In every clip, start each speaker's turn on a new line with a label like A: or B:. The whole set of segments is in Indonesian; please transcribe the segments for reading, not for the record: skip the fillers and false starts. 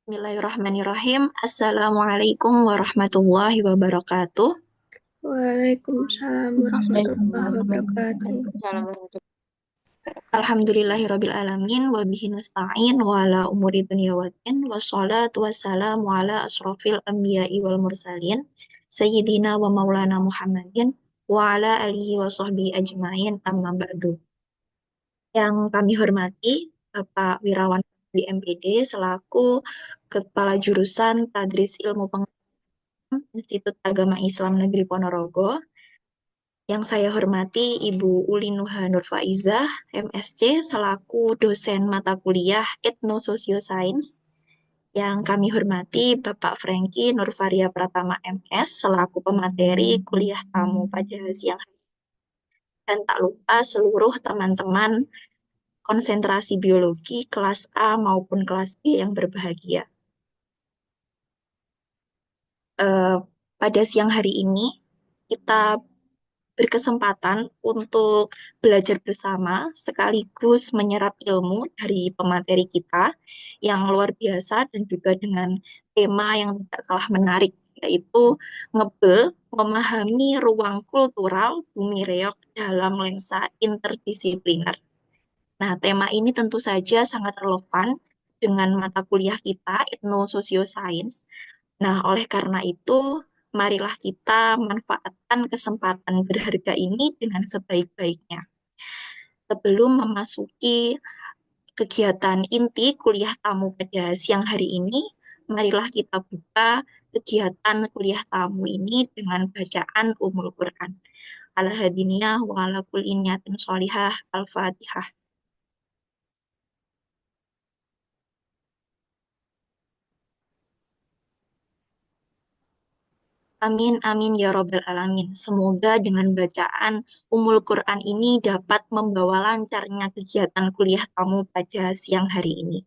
A: Bismillahirrahmanirrahim. Assalamualaikum warahmatullahi wabarakatuh.
B: Waalaikumsalam warahmatullahi wabarakatuh.
A: Alhamdulillahirabbil alamin wa bihi nasta'in wa ala umuri dunya waddin wassalatu wassalamu ala asrofil anbiya'i wal mursalin sayyidina wa maulana Muhammadin wa ala alihi wa sahbihi ajmain amma ba'du. Yang kami hormati Bapak Wirawan di MPD selaku Kepala Jurusan Tadris Ilmu Pengetahuan Institut Agama Islam Negeri Ponorogo. Yang saya hormati Ibu Uli Nuha Nurfaizah, MSc, selaku dosen mata kuliah Etnososioscience. Yang kami hormati Bapak Franky Nurfaria Pratama MS, selaku pemateri kuliah tamu pada siang hari. Dan tak lupa seluruh teman-teman konsentrasi biologi kelas A maupun kelas B yang berbahagia. Pada siang hari ini, kita berkesempatan untuk belajar bersama sekaligus menyerap ilmu dari pemateri kita yang luar biasa dan juga dengan tema yang tidak kalah menarik, yaitu ngebel memahami ruang kultural Bumi Reok dalam lensa interdisipliner. Nah, tema ini tentu saja sangat relevan dengan mata kuliah kita, Etnososioscience. Nah, oleh karena itu, marilah kita manfaatkan kesempatan berharga ini dengan sebaik-baiknya. Sebelum memasuki kegiatan inti kuliah tamu pada siang hari ini, marilah kita buka kegiatan kuliah tamu ini dengan bacaan Ummul Quran. Ala hadiniyah wa ala kulli niyatin sholihah. Al-Fatihah. Amin, amin, ya Robbal Alamin. Semoga dengan bacaan Ummul Quran ini dapat membawa lancarnya kegiatan kuliah kamu pada siang hari ini.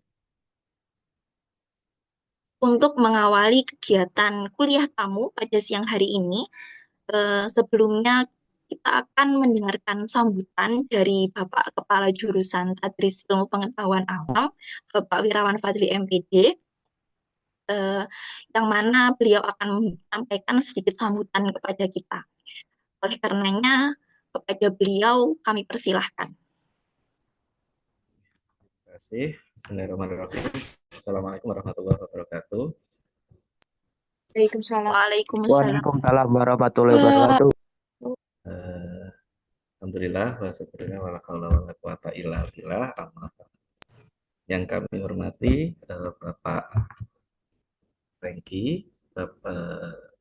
A: Untuk mengawali kegiatan kuliah kamu pada siang hari ini, sebelumnya kita akan mendengarkan sambutan dari Bapak Kepala Jurusan Tadris Ilmu Pengetahuan Alam, Bapak Wirawan Fadli MPD, eh, yang mana beliau akan menyampaikan sedikit sambutan kepada kita. Oleh karenanya, kepada beliau kami persilahkan.
C: Terima kasih. Bismillahirrahmanirrahim. Assalamualaikum warahmatullahi wabarakatuh.
A: Waalaikumsalam. Waalaikumsalam.
B: Waalaikumsalam warahmatullahi wabarakatuh.
C: Alhamdulillah wa syukurna wa la haula wa la quwata illa billah. Yang kami hormati Bapak Franky,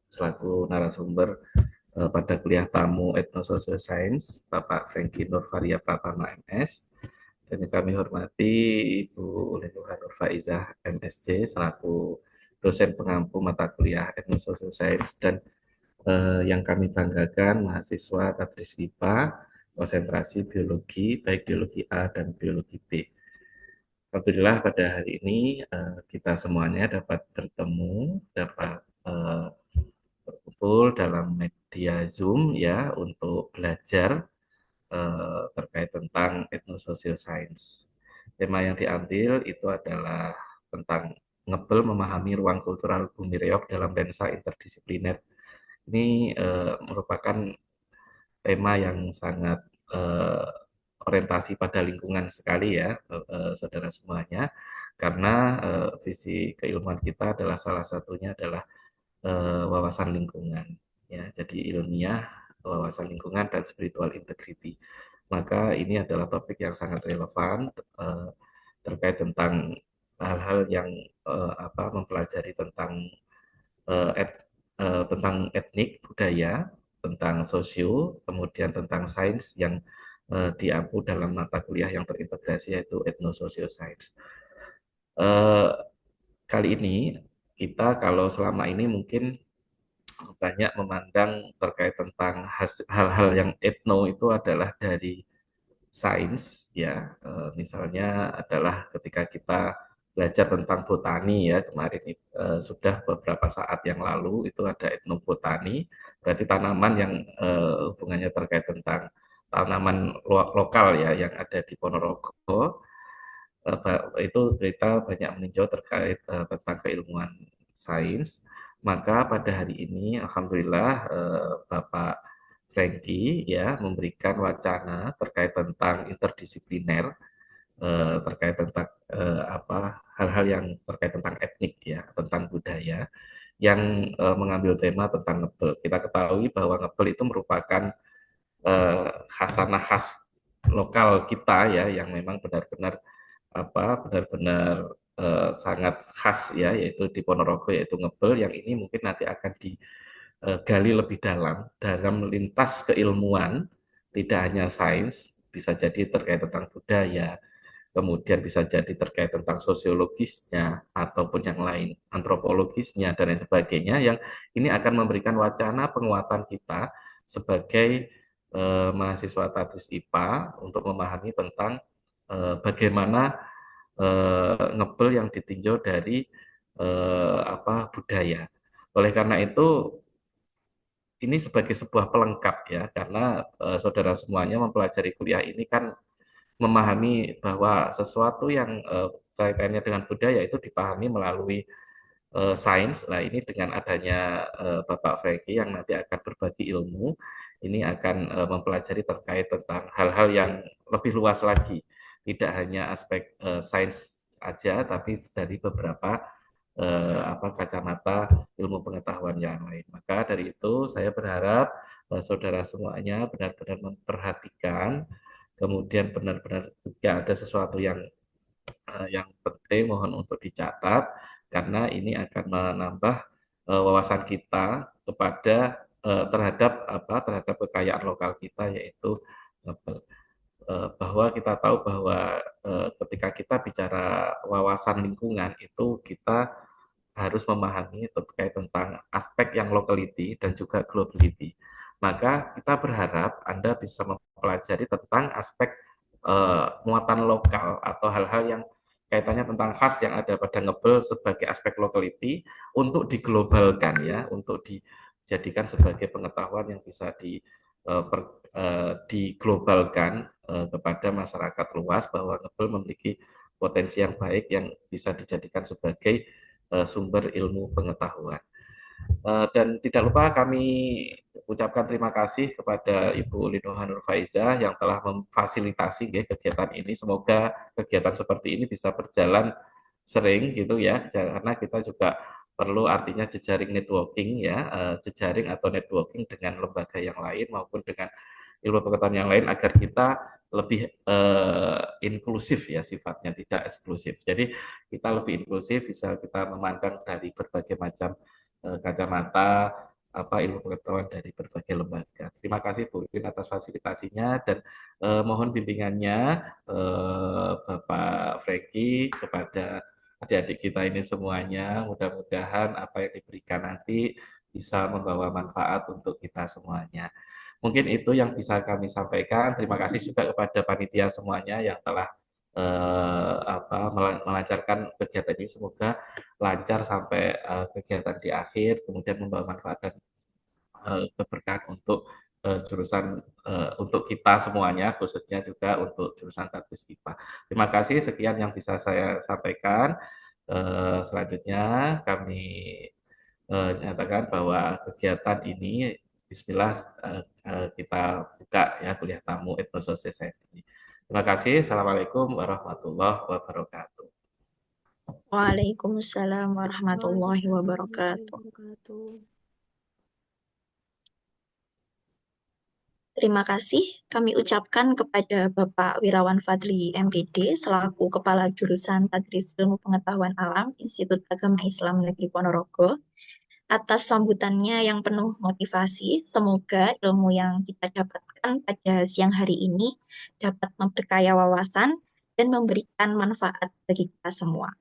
C: selaku narasumber pada kuliah tamu Etnososioscience, Bapak Franky Nurfaria Pratama MS. Dan yang kami hormati Ibu Ulinuha Nurfaizah MSc, selaku dosen pengampu mata kuliah Etnososioscience, dan yang kami banggakan mahasiswa Tadris IPA konsentrasi biologi, baik biologi A dan biologi B. Alhamdulillah pada hari ini kita semuanya dapat bertemu, dapat berkumpul dalam media Zoom ya untuk belajar terkait tentang Etnososioscience. Tema yang diambil itu adalah tentang ngebel memahami ruang kultural Bumi Reok dalam lensa interdisipliner. Ini merupakan tema yang sangat orientasi pada lingkungan sekali ya, saudara semuanya, karena visi keilmuan kita adalah salah satunya adalah wawasan lingkungan. Ya, jadi ilmiah, wawasan lingkungan dan spiritual integrity. Maka ini adalah topik yang sangat relevan terkait tentang hal-hal yang mempelajari tentang tentang etnik, budaya, tentang sosio, kemudian tentang sains yang diampu dalam mata kuliah yang terintegrasi yaitu Etnososioscience. Kali ini kita kalau selama ini mungkin banyak memandang terkait tentang hal-hal yang etno itu adalah dari sains ya, misalnya adalah ketika kita belajar tentang botani ya kemarin sudah beberapa saat yang lalu itu ada etnobotani, berarti tanaman yang hubungannya terkait tentang tanaman lokal ya yang ada di Ponorogo. itu kita banyak meninjau terkait tentang keilmuan sains. Maka pada hari ini, alhamdulillah, Bapak Franky ya memberikan wacana terkait tentang interdisipliner, terkait tentang apa hal-hal yang terkait tentang etnik ya, tentang budaya yang mengambil tema tentang ngebel. Kita ketahui bahwa ngebel itu merupakan khasanah khas lokal kita ya, yang memang benar-benar benar-benar sangat khas ya, yaitu di Ponorogo, yaitu ngebel, yang ini mungkin nanti akan digali lebih dalam lintas keilmuan, tidak hanya sains, bisa jadi terkait tentang budaya, kemudian bisa jadi terkait tentang sosiologisnya ataupun yang lain, antropologisnya dan lain sebagainya, yang ini akan memberikan wacana penguatan kita sebagai mahasiswa Tadris IPA untuk memahami tentang bagaimana ngebel yang ditinjau dari budaya. Oleh karena itu, ini sebagai sebuah pelengkap ya, karena saudara semuanya mempelajari kuliah ini kan memahami bahwa sesuatu yang kaitannya dengan budaya itu dipahami melalui sains. Nah, ini dengan adanya Bapak Franky yang nanti akan berbagi ilmu, ini akan mempelajari terkait tentang hal-hal yang lebih luas lagi, tidak hanya aspek sains aja, tapi dari beberapa kacamata ilmu pengetahuan yang lain. Maka dari itu saya berharap saudara semuanya benar-benar memperhatikan, kemudian benar-benar jika ada sesuatu yang penting mohon untuk dicatat, karena ini akan menambah wawasan kita terhadap kekayaan lokal kita, yaitu bahwa kita tahu bahwa ketika kita bicara wawasan lingkungan itu kita harus memahami terkait tentang aspek yang locality dan juga globality. Maka kita berharap Anda bisa mempelajari tentang aspek muatan lokal atau hal-hal yang kaitannya tentang khas yang ada pada ngebel sebagai aspek locality untuk diglobalkan ya, untuk dijadikan sebagai pengetahuan yang bisa diglobalkan kepada masyarakat luas, bahwa ngebel memiliki potensi yang baik yang bisa dijadikan sebagai sumber ilmu pengetahuan. Dan tidak lupa kami ucapkan terima kasih kepada Ibu Linoha Nur Faiza yang telah memfasilitasi kegiatan ini. Semoga kegiatan seperti ini bisa berjalan sering gitu ya, karena kita juga perlu artinya jejaring networking ya, jejaring atau networking dengan lembaga yang lain maupun dengan ilmu pengetahuan yang lain, agar kita lebih inklusif ya sifatnya, tidak eksklusif. Jadi kita lebih inklusif, bisa kita memandang dari berbagai macam kacamata ilmu pengetahuan dari berbagai lembaga. Terima kasih Bu Irin atas fasilitasinya, dan mohon bimbingannya Bapak Franky kepada adik-adik kita ini semuanya. Mudah-mudahan apa yang diberikan nanti bisa membawa manfaat untuk kita semuanya. Mungkin itu yang bisa kami sampaikan. Terima kasih juga kepada panitia semuanya yang telah melancarkan kegiatan ini. Semoga lancar sampai kegiatan di akhir, kemudian membawa manfaat dan keberkahan untuk jurusan untuk kita semuanya, khususnya juga untuk jurusan Tadris IPA. Terima kasih, sekian yang bisa saya sampaikan. Selanjutnya kami nyatakan bahwa kegiatan ini Bismillah kita buka ya, kuliah tamu Ethnosocial Society. Terima kasih. Assalamualaikum warahmatullahi wabarakatuh.
A: Waalaikumsalam warahmatullahi wabarakatuh. Terima kasih kami ucapkan kepada Bapak Wirawan Fadli MPD selaku Kepala Jurusan Tadris Ilmu Pengetahuan Alam Institut Agama Islam Negeri Ponorogo atas sambutannya yang penuh motivasi. Semoga ilmu yang kita dapatkan pada siang hari ini dapat memperkaya wawasan dan memberikan manfaat bagi kita semua.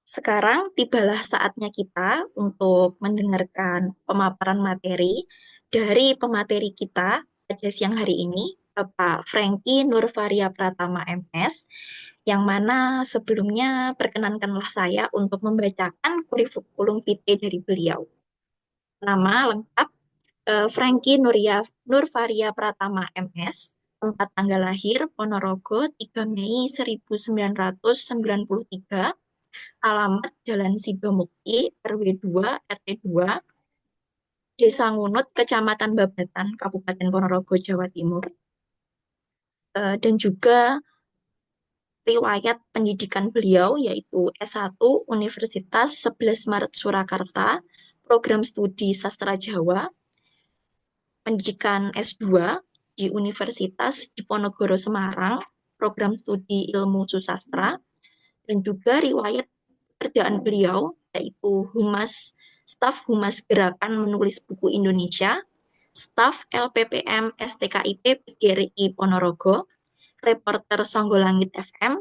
A: Sekarang tibalah saatnya kita untuk mendengarkan pemaparan materi dari pemateri kita pada siang hari ini, Bapak Franky Nurfaria Pratama MS, yang mana sebelumnya perkenankanlah saya untuk membacakan kurikulum vitae dari beliau. Nama lengkap Franky Nurfaria Pratama MS, Tempat tanggal lahir Ponorogo 3 Mei 1993, alamat Jalan Sibamukti, RW 2, RT 2, Desa Ngunut, Kecamatan Babatan, Kabupaten Ponorogo, Jawa Timur. Dan juga riwayat pendidikan beliau yaitu S1 Universitas 11 Maret Surakarta, program studi sastra Jawa, pendidikan S2 di Universitas Diponegoro Semarang, program studi ilmu susastra, dan juga riwayat pekerjaan beliau yaitu staf Humas Gerakan Menulis Buku Indonesia, staf LPPM STKIP PGRI Ponorogo, reporter Songgolangit FM,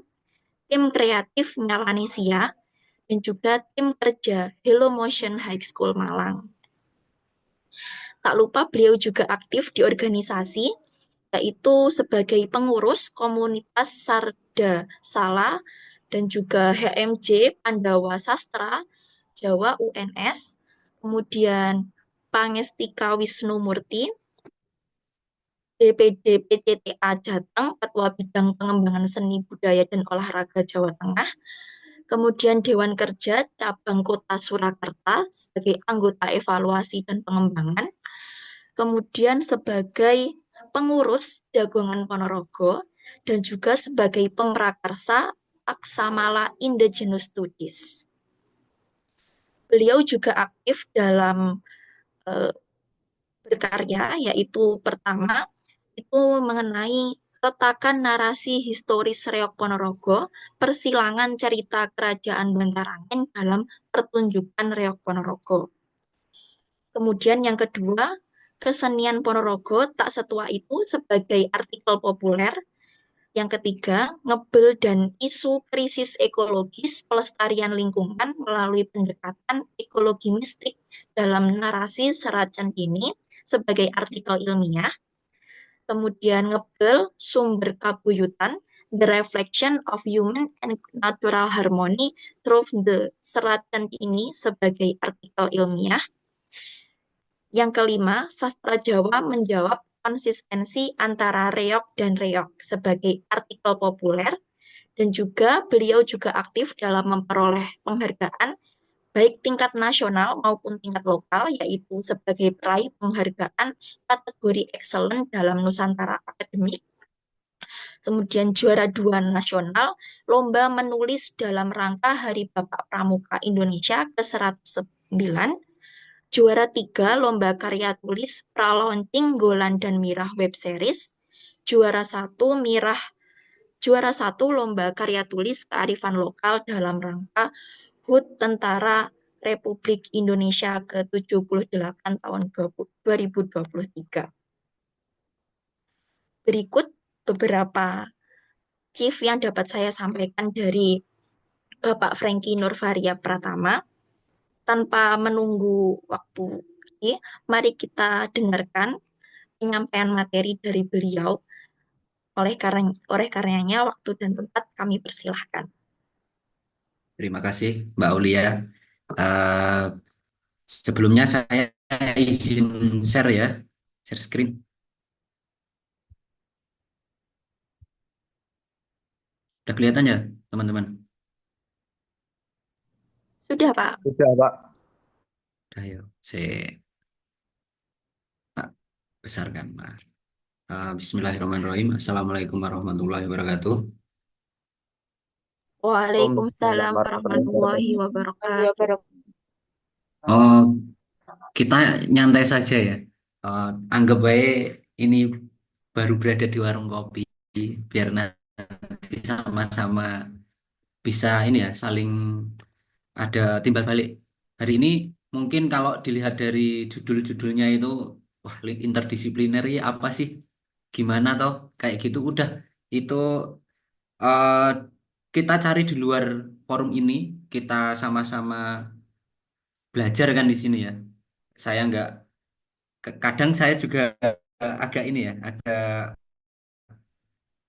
A: tim kreatif Melanesia, dan juga tim kerja Hello Motion High School Malang. Tak lupa beliau juga aktif di organisasi, yaitu sebagai pengurus komunitas Sarda Sala dan juga HMJ Pandawa Sastra Jawa UNS, kemudian Pangestika Wisnu Murti, DPD PCTA Jateng, Ketua Bidang Pengembangan Seni Budaya dan Olahraga Jawa Tengah, kemudian Dewan Kerja Cabang Kota Surakarta sebagai anggota evaluasi dan pengembangan, kemudian sebagai pengurus Jagongan Ponorogo, dan juga sebagai pemrakarsa Aksamala Indigenous Studies. Beliau juga aktif dalam berkarya, yaitu pertama itu mengenai retakan narasi historis Reok Ponorogo, persilangan cerita kerajaan Bantarangen dalam pertunjukan Reok Ponorogo. Kemudian yang kedua, kesenian Ponorogo tak setua itu sebagai artikel populer. Yang ketiga, ngebel dan isu krisis ekologis pelestarian lingkungan melalui pendekatan ekologi mistik dalam narasi serat centini sebagai artikel ilmiah. Kemudian ngebel sumber kabuyutan, The Reflection of Human and Natural Harmony through the Serat Centini sebagai artikel ilmiah. Yang kelima, sastra Jawa menjawab konsistensi antara reok dan reok sebagai artikel populer, dan juga beliau juga aktif dalam memperoleh penghargaan baik tingkat nasional maupun tingkat lokal, yaitu sebagai peraih penghargaan kategori excellent dalam Nusantara Akademik. Kemudian juara 2 nasional, lomba menulis dalam rangka Hari Bapak Pramuka Indonesia ke-109, juara 3 lomba karya tulis Pralaunching Golan dan Mirah web series, juara 1 lomba karya tulis kearifan lokal dalam rangka HUT Tentara Republik Indonesia ke-78 tahun 2023. Berikut beberapa chief yang dapat saya sampaikan dari Bapak Franky Nurfaria Pratama. Tanpa menunggu waktu, mari kita dengarkan penyampaian materi dari beliau. Oleh karenanya, waktu dan tempat kami persilahkan.
D: Terima kasih, Mbak Aulia. Eh, Sebelumnya saya izin share ya, share screen. Udah kelihatan ya, teman-teman?
A: Sudah, Pak.
B: Sudah, Pak.
D: Ayo, saya besarkan, Mas. Bismillahirrahmanirrahim. Assalamualaikum warahmatullahi wabarakatuh.
A: Waalaikumsalam warahmatullahi wabarakatuh.
D: Oh, kita nyantai saja ya. Anggap baik ini baru berada di warung kopi, biar nanti sama-sama bisa ini ya, saling ada timbal balik. Hari ini mungkin kalau dilihat dari judul-judulnya itu, wah interdisipliner ya apa sih? Gimana toh? Kayak gitu udah. Itu eh, kita cari di luar forum ini, kita sama-sama belajar kan di sini ya. Saya nggak, kadang saya juga agak ini ya, agak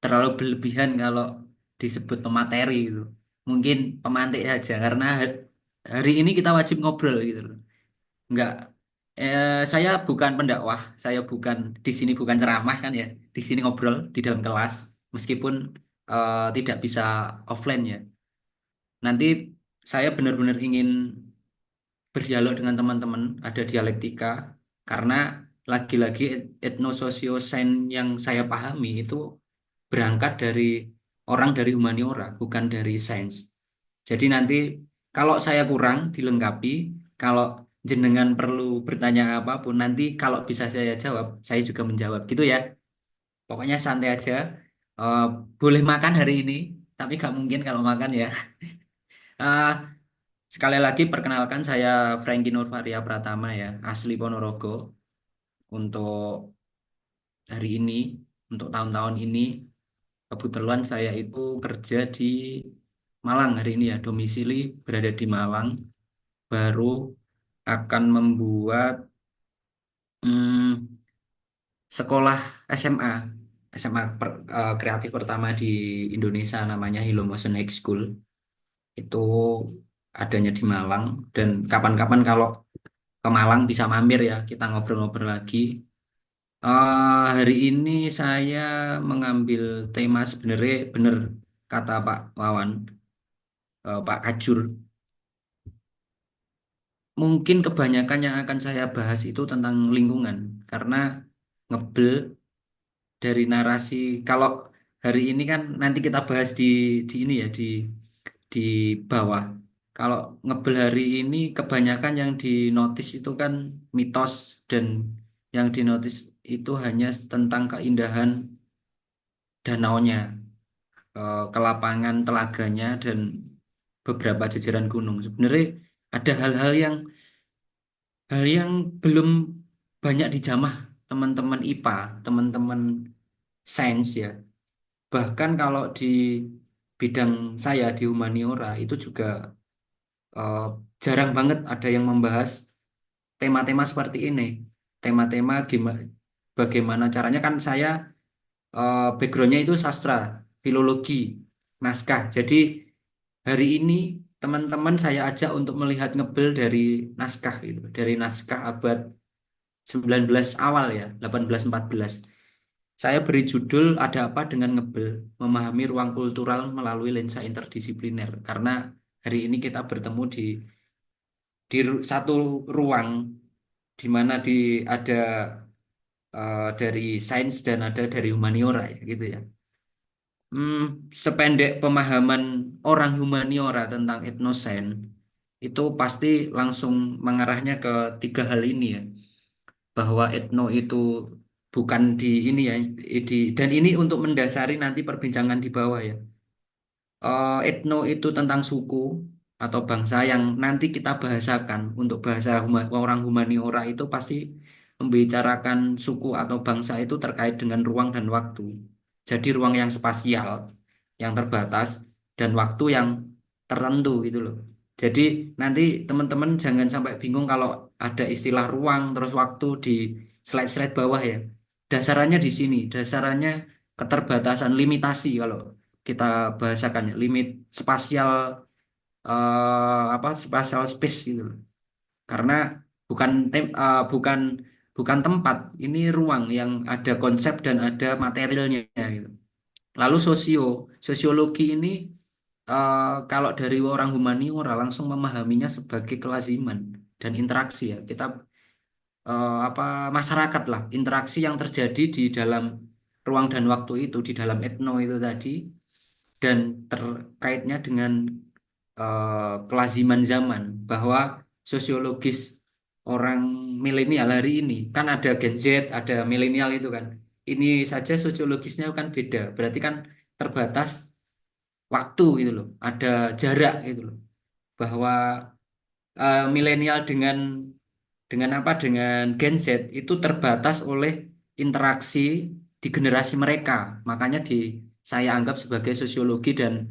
D: terlalu berlebihan kalau disebut pemateri gitu. Mungkin pemantik saja karena hari ini kita wajib ngobrol gitu loh. Nggak Saya bukan pendakwah, saya bukan di sini bukan ceramah kan ya, di sini ngobrol di dalam kelas, meskipun tidak bisa offline ya. Nanti saya benar-benar ingin berdialog dengan teman-teman, ada dialektika, karena lagi-lagi etnososiosens yang saya pahami itu berangkat dari orang dari humaniora, bukan dari sains. Jadi nanti kalau saya kurang dilengkapi, kalau jenengan perlu bertanya apapun, nanti kalau bisa saya jawab, saya juga menjawab gitu ya. Pokoknya santai aja. Eh, boleh makan hari ini, tapi nggak mungkin kalau makan ya. Eh, sekali lagi perkenalkan saya Franky Nurfaria Pratama ya, asli Ponorogo. Untuk hari ini, untuk tahun-tahun ini, kebetulan saya itu kerja di Malang hari ini ya, domisili berada di Malang. Baru akan membuat hmm, sekolah SMA kreatif pertama di Indonesia namanya Hello Motion High School. Itu adanya di Malang, dan kapan-kapan kalau ke Malang bisa mampir ya, kita ngobrol-ngobrol lagi. Hari ini saya mengambil tema sebenarnya benar kata Pak Wawan, Pak Kajur. Mungkin kebanyakan yang akan saya bahas itu tentang lingkungan, karena ngebel dari narasi. Kalau hari ini kan nanti kita bahas di ini ya, di bawah. Kalau ngebel hari ini kebanyakan yang dinotis itu kan mitos, dan yang dinotis itu hanya tentang keindahan danaunya, kelapangan telaganya, dan beberapa jajaran gunung. Sebenarnya ada hal yang belum banyak dijamah teman-teman IPA, teman-teman sains ya. Bahkan kalau di bidang saya di humaniora itu juga eh, jarang banget ada yang membahas tema-tema seperti ini. Tema-tema bagaimana caranya, kan saya backgroundnya itu sastra, filologi, naskah. Jadi hari ini teman-teman saya ajak untuk melihat ngebel dari naskah gitu, dari naskah abad 19 awal ya, 1814. Saya beri judul Ada Apa Dengan Ngebel, Memahami Ruang Kultural Melalui Lensa Interdisipliner. Karena hari ini kita bertemu di satu ruang di mana ada dari sains dan ada dari humaniora ya gitu ya. Hmm, sependek pemahaman orang humaniora tentang etnosains itu pasti langsung mengarahnya ke tiga hal ini ya, bahwa etno itu bukan di ini ya, dan ini untuk mendasari nanti perbincangan di bawah ya. Etno itu tentang suku atau bangsa yang nanti kita bahasakan. Untuk bahasa orang humaniora itu pasti membicarakan suku atau bangsa itu terkait dengan ruang dan waktu. Jadi ruang yang spasial, yang terbatas, dan waktu yang tertentu gitu loh. Jadi nanti teman-teman jangan sampai bingung kalau ada istilah ruang terus waktu di slide-slide bawah ya. Dasarannya di sini, dasarannya keterbatasan, limitasi kalau kita bahasakan ya, limit spasial, apa, spasial space gitu loh. Karena bukan bukan tempat, ini ruang yang ada konsep dan ada materialnya gitu. Lalu sosiologi ini, kalau dari orang humaniora langsung memahaminya sebagai kelaziman dan interaksi ya. Kita apa, masyarakat lah, interaksi yang terjadi di dalam ruang dan waktu itu, di dalam etno itu tadi, dan terkaitnya dengan kelaziman zaman, bahwa sosiologis orang milenial hari ini kan ada Gen Z, ada milenial itu kan. Ini saja sosiologisnya kan beda, berarti kan terbatas waktu gitu loh, ada jarak gitu loh, bahwa milenial dengan apa, dengan Gen Z itu terbatas oleh interaksi di generasi mereka. Makanya saya anggap sebagai sosiologi, dan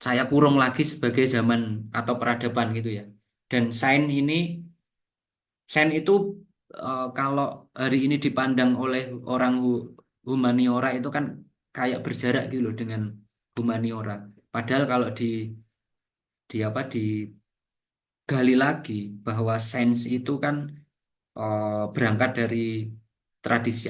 D: saya kurung lagi sebagai zaman atau peradaban gitu ya. Dan sains itu kalau hari ini dipandang oleh orang humaniora itu kan kayak berjarak gitu loh dengan humaniora. Padahal kalau di apa, digali lagi bahwa sains itu kan berangkat dari tradisi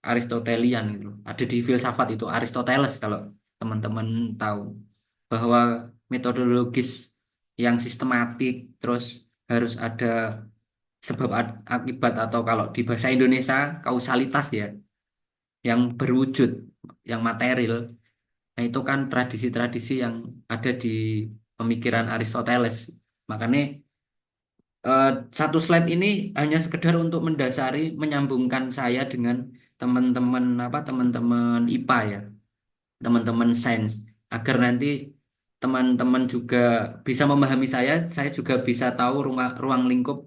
D: Aristotelian gitu loh. Ada di filsafat itu Aristoteles kalau teman-teman tahu bahwa metodologis yang sistematik terus harus ada sebab akibat atau kalau di bahasa Indonesia kausalitas ya yang berwujud yang material. Nah, itu kan tradisi-tradisi yang ada di pemikiran Aristoteles. Makanya eh, satu slide ini hanya sekedar untuk mendasari menyambungkan saya dengan teman-teman teman-teman IPA ya, teman-teman sains agar nanti teman-teman juga bisa memahami saya juga bisa tahu ruang lingkup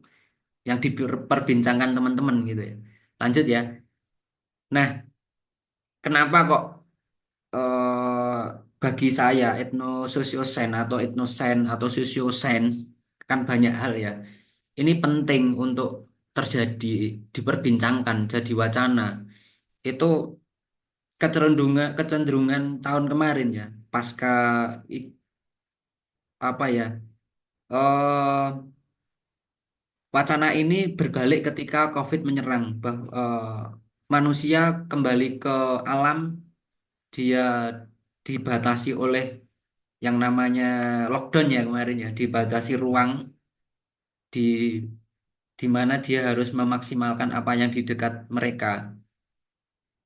D: yang diperbincangkan teman-teman gitu ya. Lanjut ya. Nah, kenapa kok eh, bagi saya etnososiosens atau etnosen atau sosiosens kan banyak hal ya. Ini penting untuk terjadi, diperbincangkan, jadi wacana. Itu kecenderungan tahun kemarin ya, pasca i- apa ya, eh wacana ini berbalik ketika COVID menyerang. Manusia kembali ke alam, dia dibatasi oleh yang namanya lockdown ya kemarin ya, dibatasi ruang di di mana dia harus memaksimalkan apa yang di dekat mereka.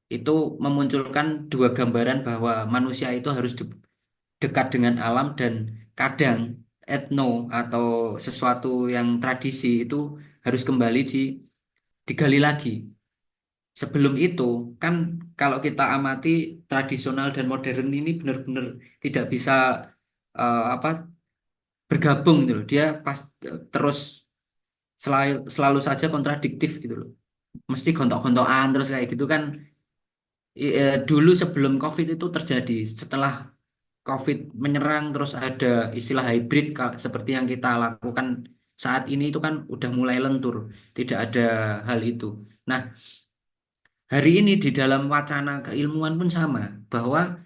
D: Itu memunculkan dua gambaran bahwa manusia itu harus dekat dengan alam dan kadang etno atau sesuatu yang tradisi itu harus kembali digali lagi. Sebelum itu kan kalau kita amati tradisional dan modern ini benar-benar tidak bisa apa bergabung gitu loh. Dia terus selalu saja kontradiktif gitu loh. Mesti gontok-gontokan terus kayak gitu kan. Dulu sebelum COVID itu terjadi. Setelah COVID menyerang terus ada istilah hybrid seperti yang kita lakukan saat ini itu kan udah mulai lentur. Tidak ada hal itu. Nah, hari ini di dalam wacana keilmuan pun sama bahwa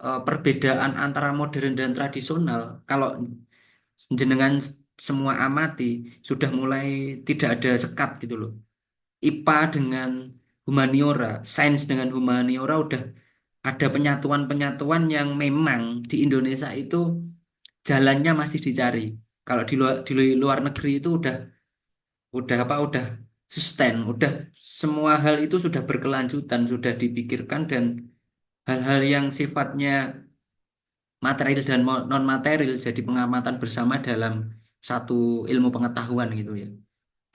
D: perbedaan antara modern dan tradisional kalau jenengan semua amati sudah mulai tidak ada sekat gitu loh. IPA dengan humaniora, sains dengan humaniora udah ada penyatuan-penyatuan yang memang di Indonesia itu jalannya masih dicari. Kalau di luar negeri itu udah sustain, udah semua hal itu sudah berkelanjutan, sudah dipikirkan dan hal-hal yang sifatnya material dan non material jadi pengamatan bersama dalam satu ilmu pengetahuan gitu ya.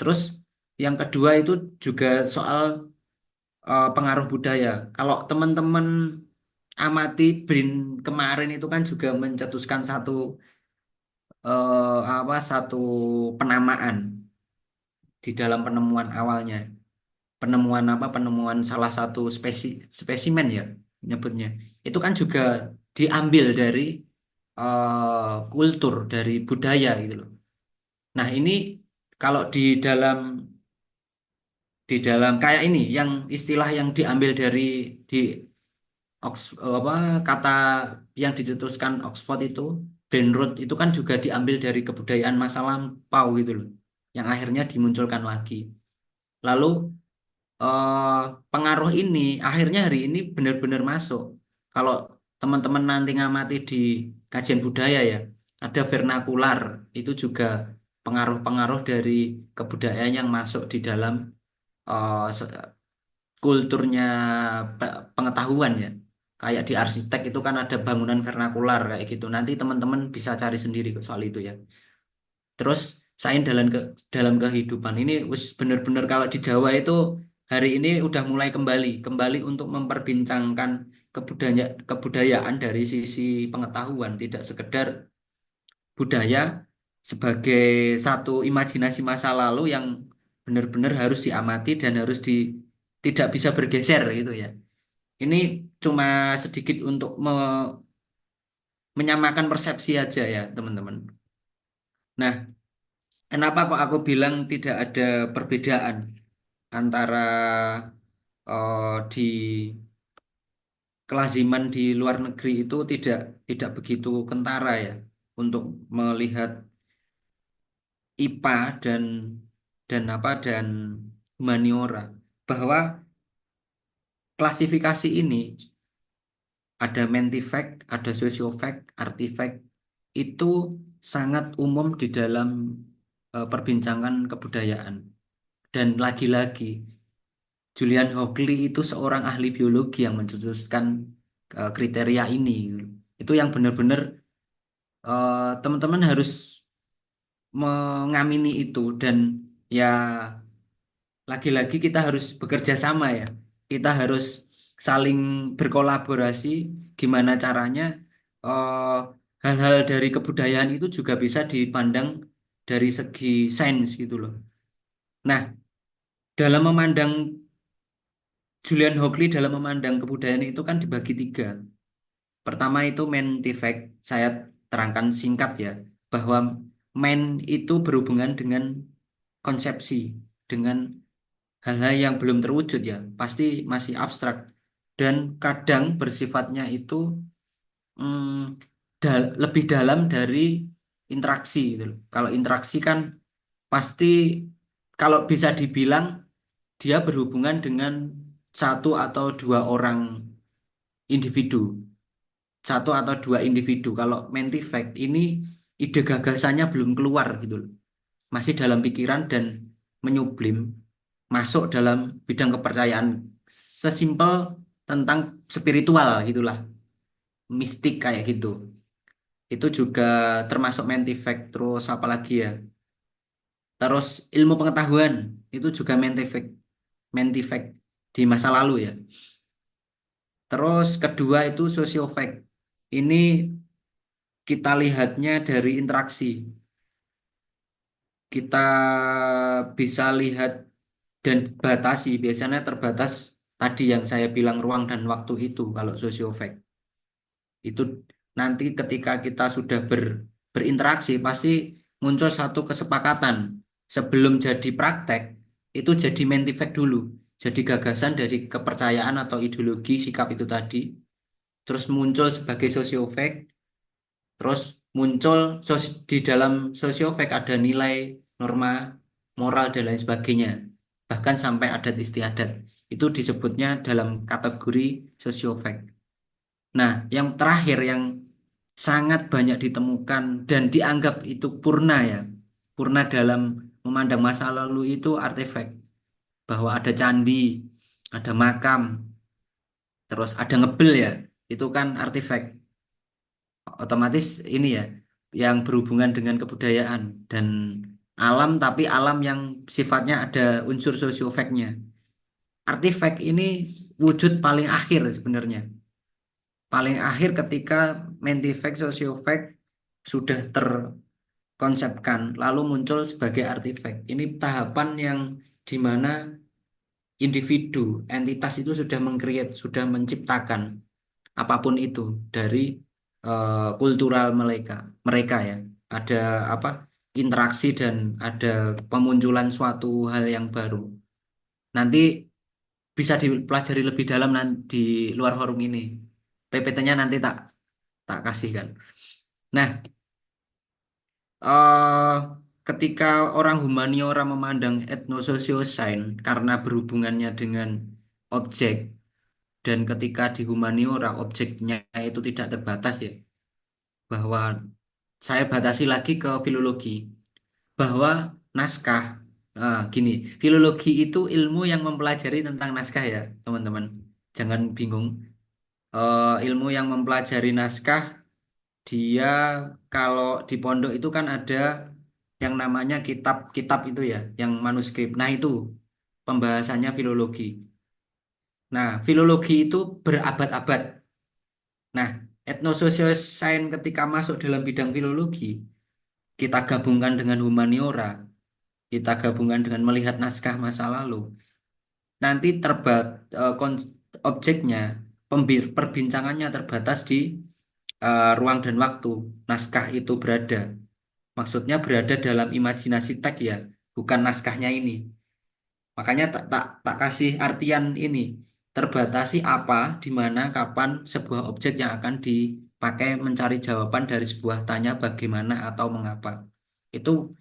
D: Terus yang kedua itu juga soal pengaruh budaya. Kalau teman-teman amati BRIN kemarin itu kan juga mencetuskan satu penamaan di dalam penemuan awalnya. Penemuan salah satu spesimen ya nyebutnya. Itu kan juga diambil dari kultur, dari budaya gitu loh. Nah, ini kalau di dalam kayak ini yang istilah yang diambil dari di apa kata yang dicetuskan Oxford itu brain rot itu kan juga diambil dari kebudayaan masa lampau gitu loh yang akhirnya dimunculkan lagi lalu eh, pengaruh ini akhirnya hari ini benar-benar masuk kalau teman-teman nanti ngamati di kajian budaya ya ada vernakular itu juga pengaruh-pengaruh dari kebudayaan yang masuk di dalam eh, se- kulturnya pengetahuan ya. Kayak di arsitek itu kan ada bangunan vernakular kayak gitu. Nanti teman-teman bisa cari sendiri kok soal itu ya. Terus saya dalam kehidupan ini wis bener-bener kalau di Jawa itu hari ini udah mulai kembali untuk memperbincangkan kebudayaan dari sisi pengetahuan, tidak sekedar budaya sebagai satu imajinasi masa lalu yang benar-benar harus diamati dan tidak bisa bergeser gitu ya. Ini cuma sedikit untuk menyamakan persepsi aja ya, teman-teman. Nah, kenapa kok aku bilang tidak ada perbedaan antara di kelaziman di luar negeri itu tidak begitu kentara ya untuk melihat IPA dan dan humaniora, bahwa klasifikasi ini ada mentifact, ada sociofact, artifact, itu sangat umum di dalam perbincangan kebudayaan. Dan lagi-lagi, Julian Hockley itu seorang ahli biologi yang mencetuskan kriteria ini. Itu yang benar-benar teman-teman harus mengamini itu, dan ya lagi-lagi kita harus bekerja sama ya. Kita harus saling berkolaborasi gimana caranya eh, hal-hal dari kebudayaan itu juga bisa dipandang dari segi sains gitu loh. Nah, dalam memandang Julian Hockley dalam memandang kebudayaan itu kan dibagi tiga. Pertama itu mentifact, saya terangkan singkat ya, bahwa men itu berhubungan dengan konsepsi, dengan hal-hal yang belum terwujud ya, pasti masih abstrak dan kadang bersifatnya itu lebih dalam dari interaksi gitu loh. Kalau interaksi kan pasti kalau bisa dibilang dia berhubungan dengan satu atau dua orang individu, satu atau dua individu. Kalau mentifact ini ide gagasannya belum keluar gitu loh. Masih dalam pikiran dan menyublim masuk dalam bidang kepercayaan sesimpel tentang spiritual gitulah, mistik kayak gitu. Itu juga termasuk mentifact. Terus apa lagi ya? Terus ilmu pengetahuan itu juga mentifact, mentifact di masa lalu ya. Terus kedua itu sosiofact. Ini kita lihatnya dari interaksi. Kita bisa lihat dan batasi, biasanya terbatas tadi yang saya bilang ruang dan waktu itu kalau sosiofact. Itu nanti ketika kita sudah berinteraksi pasti muncul satu kesepakatan. Sebelum jadi praktek, itu jadi mentifact dulu. Jadi gagasan dari kepercayaan atau ideologi sikap itu tadi. Terus muncul sebagai sosiofact. Terus muncul di dalam sosiofact ada nilai, norma, moral, dan lain sebagainya. Bahkan sampai adat istiadat. Itu disebutnya dalam kategori sosiofact. Nah, yang terakhir yang sangat banyak ditemukan dan dianggap itu purna ya. Purna dalam memandang masa lalu itu artefak. Bahwa ada candi, ada makam, terus ada ngebel ya. Itu kan artefak. Otomatis ini ya yang berhubungan dengan kebudayaan dan alam, tapi alam yang sifatnya ada unsur sosiofaknya. Artefak ini wujud paling akhir sebenarnya. Paling akhir ketika mentifact, sosiofact sudah terkonsepkan, lalu muncul sebagai artefak. Ini tahapan yang dimana individu, entitas itu sudah mengcreate, sudah menciptakan apapun itu dari kultural mereka, mereka ya. Ada apa? Interaksi dan ada pemunculan suatu hal yang baru. Nanti bisa dipelajari lebih dalam di luar forum ini. PPT-nya nanti tak tak kasihkan. Nah, eh ketika orang humaniora memandang etnososioscience karena berhubungannya dengan objek, dan ketika di humaniora objeknya itu tidak terbatas ya, bahwa saya batasi lagi ke filologi, bahwa naskah, gini, filologi itu ilmu yang mempelajari tentang naskah ya, teman-teman. Jangan bingung. Ilmu yang mempelajari naskah, dia kalau di pondok itu kan ada yang namanya kitab-kitab itu ya, yang manuskrip. Nah, itu pembahasannya filologi. Nah, filologi itu berabad-abad. Nah, etnososial science ketika masuk dalam bidang filologi, kita gabungkan dengan humaniora, kita gabungkan dengan melihat naskah masa lalu. Nanti objeknya, perbincangannya terbatas di ruang dan waktu. Naskah itu berada. Maksudnya berada dalam imajinasi teks ya, bukan naskahnya ini. Makanya tak kasih artian ini. Terbatasi apa, di mana, kapan sebuah objek yang akan dipakai mencari jawaban dari sebuah tanya bagaimana atau mengapa. Itu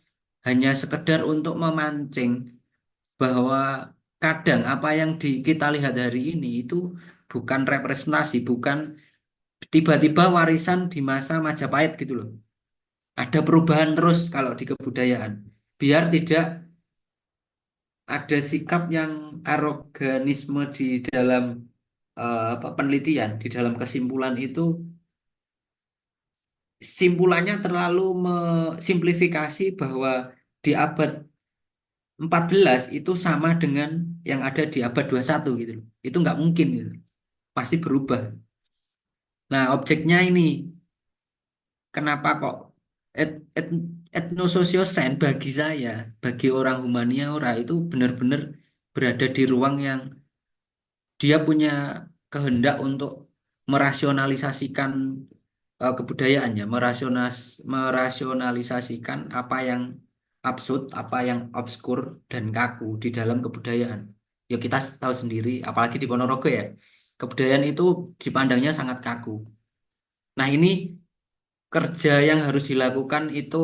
D: hanya sekedar untuk memancing bahwa kadang apa yang kita lihat hari ini itu bukan representasi, bukan tiba-tiba warisan di masa Majapahit gitu loh. Ada perubahan terus kalau di kebudayaan. Biar tidak ada sikap yang aroganisme di dalam apa, penelitian, di dalam kesimpulan itu simpulannya terlalu simplifikasi bahwa di abad 14 itu sama dengan yang ada di abad 21 gitu loh. Itu nggak mungkin gitu. Pasti berubah. Nah, objeknya ini kenapa kok et, et, etnososiosen bagi saya, bagi orang humaniora itu benar-benar berada di ruang yang dia punya kehendak untuk merasionalisasikan kebudayaannya, merasionalisasikan apa yang absurd, apa yang obskur dan kaku di dalam kebudayaan. Ya kita tahu sendiri, apalagi di Ponorogo ya, kebudayaan itu dipandangnya sangat kaku. Nah ini kerja yang harus dilakukan itu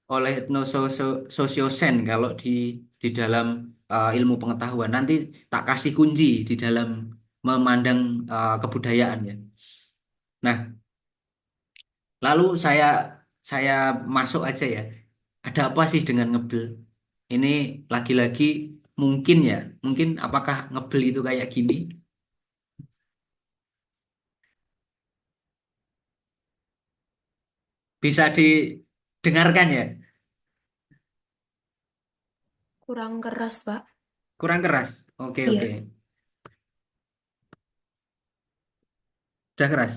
D: oleh etnososiosen kalau di dalam ilmu pengetahuan. Nanti tak kasih kunci di dalam memandang kebudayaan ya. Nah, lalu saya masuk aja ya. Ada apa sih dengan ngebel? Ini lagi-lagi mungkin ya, mungkin apakah ngebel itu kayak gini? Bisa didengarkan ya?
B: Kurang keras, Pak.
D: Kurang keras. Oke, oke.
B: Iya,
D: Udah keras.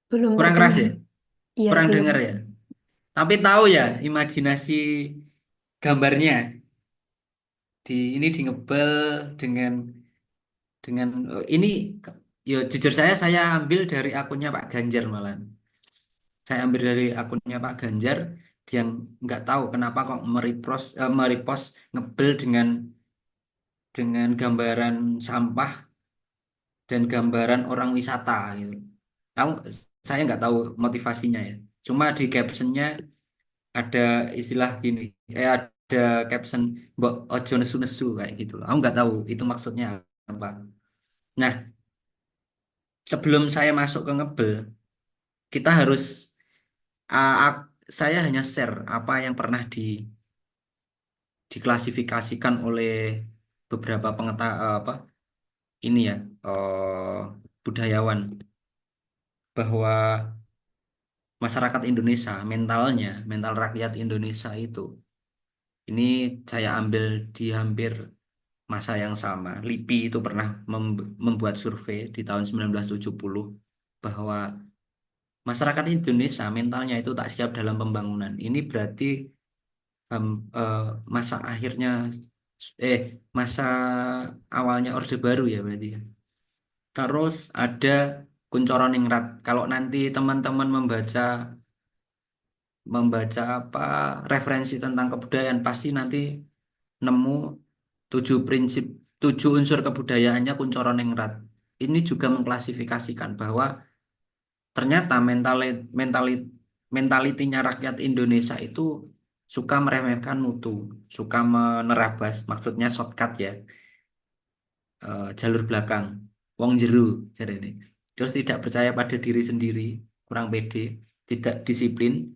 B: belum
D: Kurang keras
B: terdengar.
D: ya?
B: Iya,
D: Kurang
B: belum.
D: dengar ya? Tapi tahu ya imajinasi gambarnya ini di ngebel dengan ini ya jujur saya ambil dari akunnya Pak Ganjar malah. Saya ambil dari akunnya Pak Ganjar yang nggak tahu kenapa kok merepost ngebel dengan gambaran sampah dan gambaran orang wisata gitu. Tahu saya nggak tahu motivasinya ya. Cuma di captionnya ada istilah gini, ada caption mbok ojo nesu-nesu kayak gitu loh. Aku nggak tahu itu maksudnya apa. Nah, sebelum saya masuk ke ngebel, kita harus saya hanya share apa yang pernah diklasifikasikan oleh beberapa apa ini ya budayawan bahwa masyarakat Indonesia mental rakyat Indonesia itu ini saya ambil di hampir masa yang sama. LIPI itu pernah membuat survei di tahun 1970 bahwa masyarakat Indonesia mentalnya itu tak siap dalam pembangunan. Ini berarti em, eh, masa akhirnya eh masa awalnya Orde Baru ya berarti ya. Terus ada Kunchoro Ningrat. Kalau nanti teman-teman membaca membaca apa referensi tentang kebudayaan pasti nanti nemu 7 prinsip, 7 unsur kebudayaannya Kunchoro Ningrat. Ini juga mengklasifikasikan bahwa ternyata mentalitinya rakyat Indonesia itu suka meremehkan mutu, suka menerabas, maksudnya shortcut ya, jalur belakang, wong jeru, jadi ini. Terus tidak percaya pada diri sendiri, kurang pede, tidak disiplin,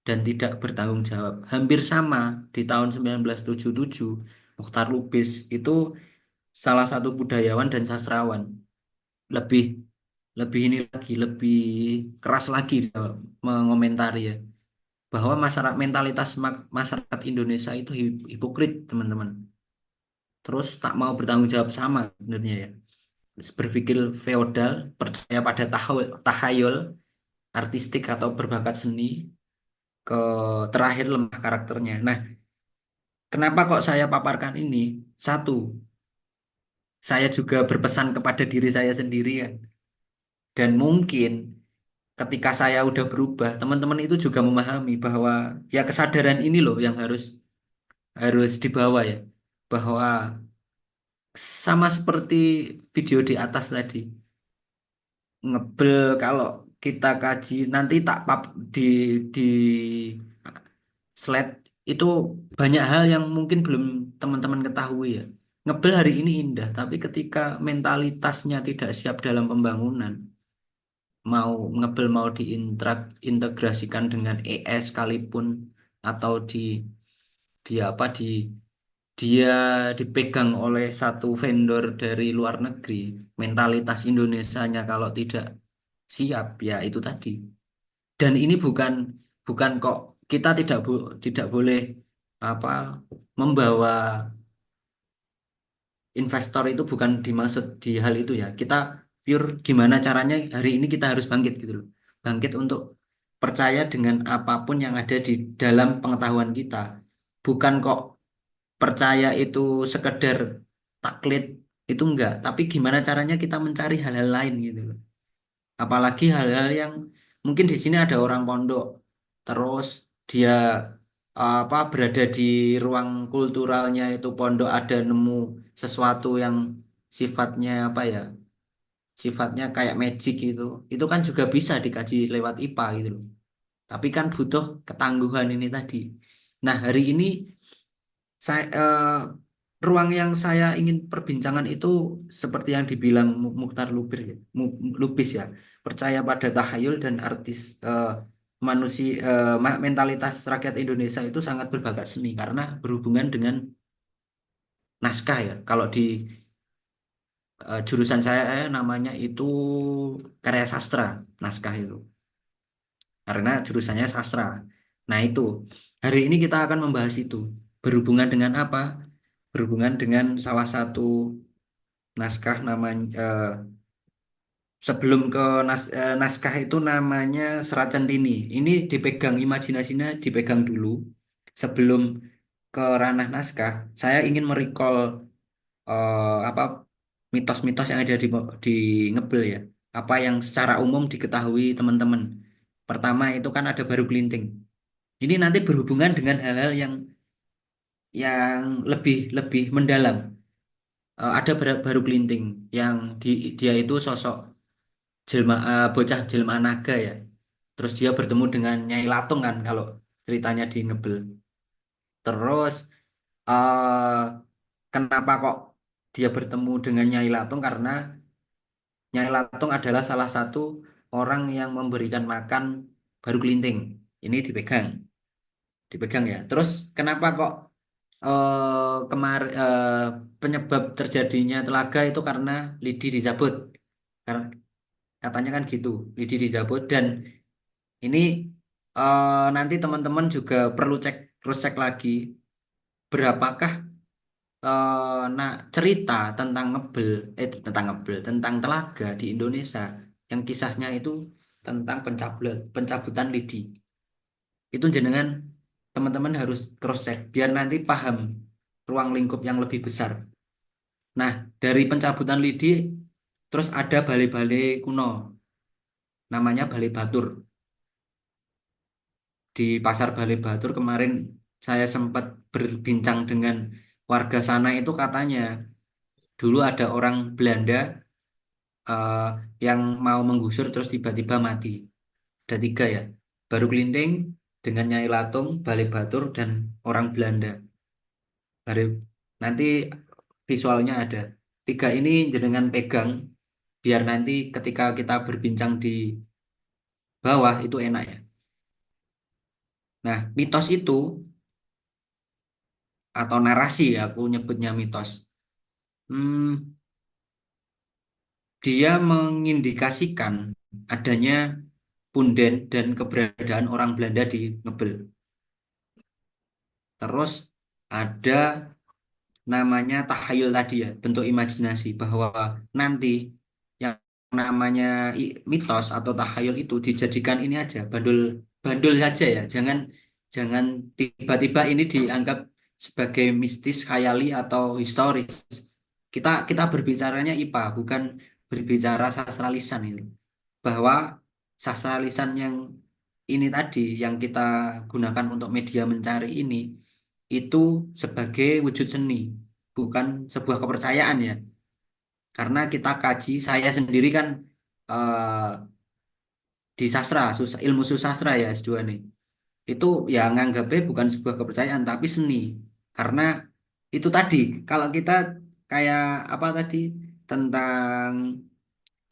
D: dan tidak bertanggung jawab. Hampir sama di tahun 1977, Mochtar Lubis itu salah satu budayawan dan sastrawan lebih lebih ini lagi lebih keras lagi mengomentari ya bahwa mentalitas masyarakat Indonesia itu hipokrit teman-teman. Terus tak mau bertanggung jawab sama sebenarnya ya. Berpikir feodal, percaya pada tahayul artistik atau berbakat seni, ke terakhir lemah karakternya. Nah, kenapa kok saya paparkan ini? Satu, saya juga berpesan kepada diri saya sendiri ya. Dan mungkin ketika saya udah berubah, teman-teman itu juga memahami bahwa ya kesadaran ini loh yang harus harus dibawa ya. Bahwa sama seperti video di atas tadi, ngebel kalau kita kaji nanti tak di slide itu banyak hal yang mungkin belum teman-teman ketahui ya. Ngebel hari ini indah, tapi ketika mentalitasnya tidak siap dalam pembangunan, mau ngebel mau diintegrasikan dengan ES sekalipun atau dia apa dia dipegang oleh satu vendor dari luar negeri, mentalitas Indonesianya kalau tidak siap ya itu tadi. Dan ini bukan kok kita tidak boleh apa membawa investor itu bukan dimaksud di hal itu ya. Kita pure gimana caranya hari ini kita harus bangkit gitu loh. Bangkit untuk percaya dengan apapun yang ada di dalam pengetahuan kita. Bukan kok percaya itu sekedar taklid itu enggak, tapi gimana caranya kita mencari hal-hal lain gitu loh. Apalagi hal-hal yang mungkin di sini ada orang pondok, terus dia apa berada di ruang kulturalnya itu pondok ada nemu sesuatu yang sifatnya apa ya, sifatnya kayak magic gitu. Itu kan juga bisa dikaji lewat IPA gitu loh. Tapi kan butuh ketangguhan ini tadi. Nah, hari ini ruang yang saya ingin perbincangan itu seperti yang dibilang Mukhtar Lubis ya, percaya pada tahayul dan artis manusia mentalitas rakyat Indonesia itu sangat berbakat seni karena berhubungan dengan naskah ya. Kalau di jurusan saya namanya itu karya sastra, naskah itu karena jurusannya sastra. Nah, itu hari ini kita akan membahas itu berhubungan dengan apa? Berhubungan dengan salah satu naskah namanya sebelum ke naskah itu namanya Serat Centini. Ini dipegang imajinasinya dipegang dulu sebelum ke ranah naskah. Saya ingin merecall apa mitos-mitos yang ada di Ngebel ya. Apa yang secara umum diketahui teman-teman. Pertama itu kan ada baru kelinting. Ini nanti berhubungan dengan hal-hal yang lebih lebih mendalam. Ada baru kelinting yang dia itu sosok bocah jelma naga ya. Terus dia bertemu dengan Nyai Latung kan kalau ceritanya di Ngebel. Terus eh kenapa kok dia bertemu dengan Nyai Latung? Karena Nyai Latung adalah salah satu orang yang memberikan makan baru kelinting. Ini dipegang ya. Terus kenapa kok penyebab terjadinya telaga itu karena lidi dicabut? Karena katanya kan gitu, lidi dicabut dan ini nanti teman-teman juga perlu cross cek lagi berapakah nah cerita tentang telaga di Indonesia yang kisahnya itu tentang pencabutan lidi. Itu jenengan teman-teman harus cross check biar nanti paham ruang lingkup yang lebih besar. Nah, dari pencabutan lidi terus ada balai-balai kuno namanya Balai Batur. Di Pasar Balai Batur kemarin saya sempat berbincang dengan warga sana itu katanya dulu ada orang Belanda eh, yang mau menggusur terus tiba-tiba mati. Ada tiga ya, Baru Kelinting dengan Nyai Latung, Balai Batur dan orang Belanda. Balai, nanti visualnya ada. Tiga ini jenengan pegang biar nanti ketika kita berbincang di bawah itu enak ya. Nah, mitos itu atau narasi ya aku nyebutnya mitos. Hmm, dia mengindikasikan adanya punden dan keberadaan orang Belanda di Ngebel. Terus ada namanya tahayul tadi ya, bentuk imajinasi bahwa nanti yang namanya mitos atau tahayul itu dijadikan ini aja, bandul bandul saja ya. Jangan jangan tiba-tiba ini dianggap sebagai mistis, khayali atau historis. Kita berbicaranya IPA, bukan berbicara sastra lisan itu. Bahwa sastra lisan yang ini tadi yang kita gunakan untuk media mencari ini itu sebagai wujud seni, bukan sebuah kepercayaan ya. Karena kita kaji, saya sendiri kan eh, di sastra, ilmu susastra ya S2 nih. Itu ya nganggapnya bukan sebuah kepercayaan tapi seni. Karena itu tadi, kalau kita kayak apa tadi tentang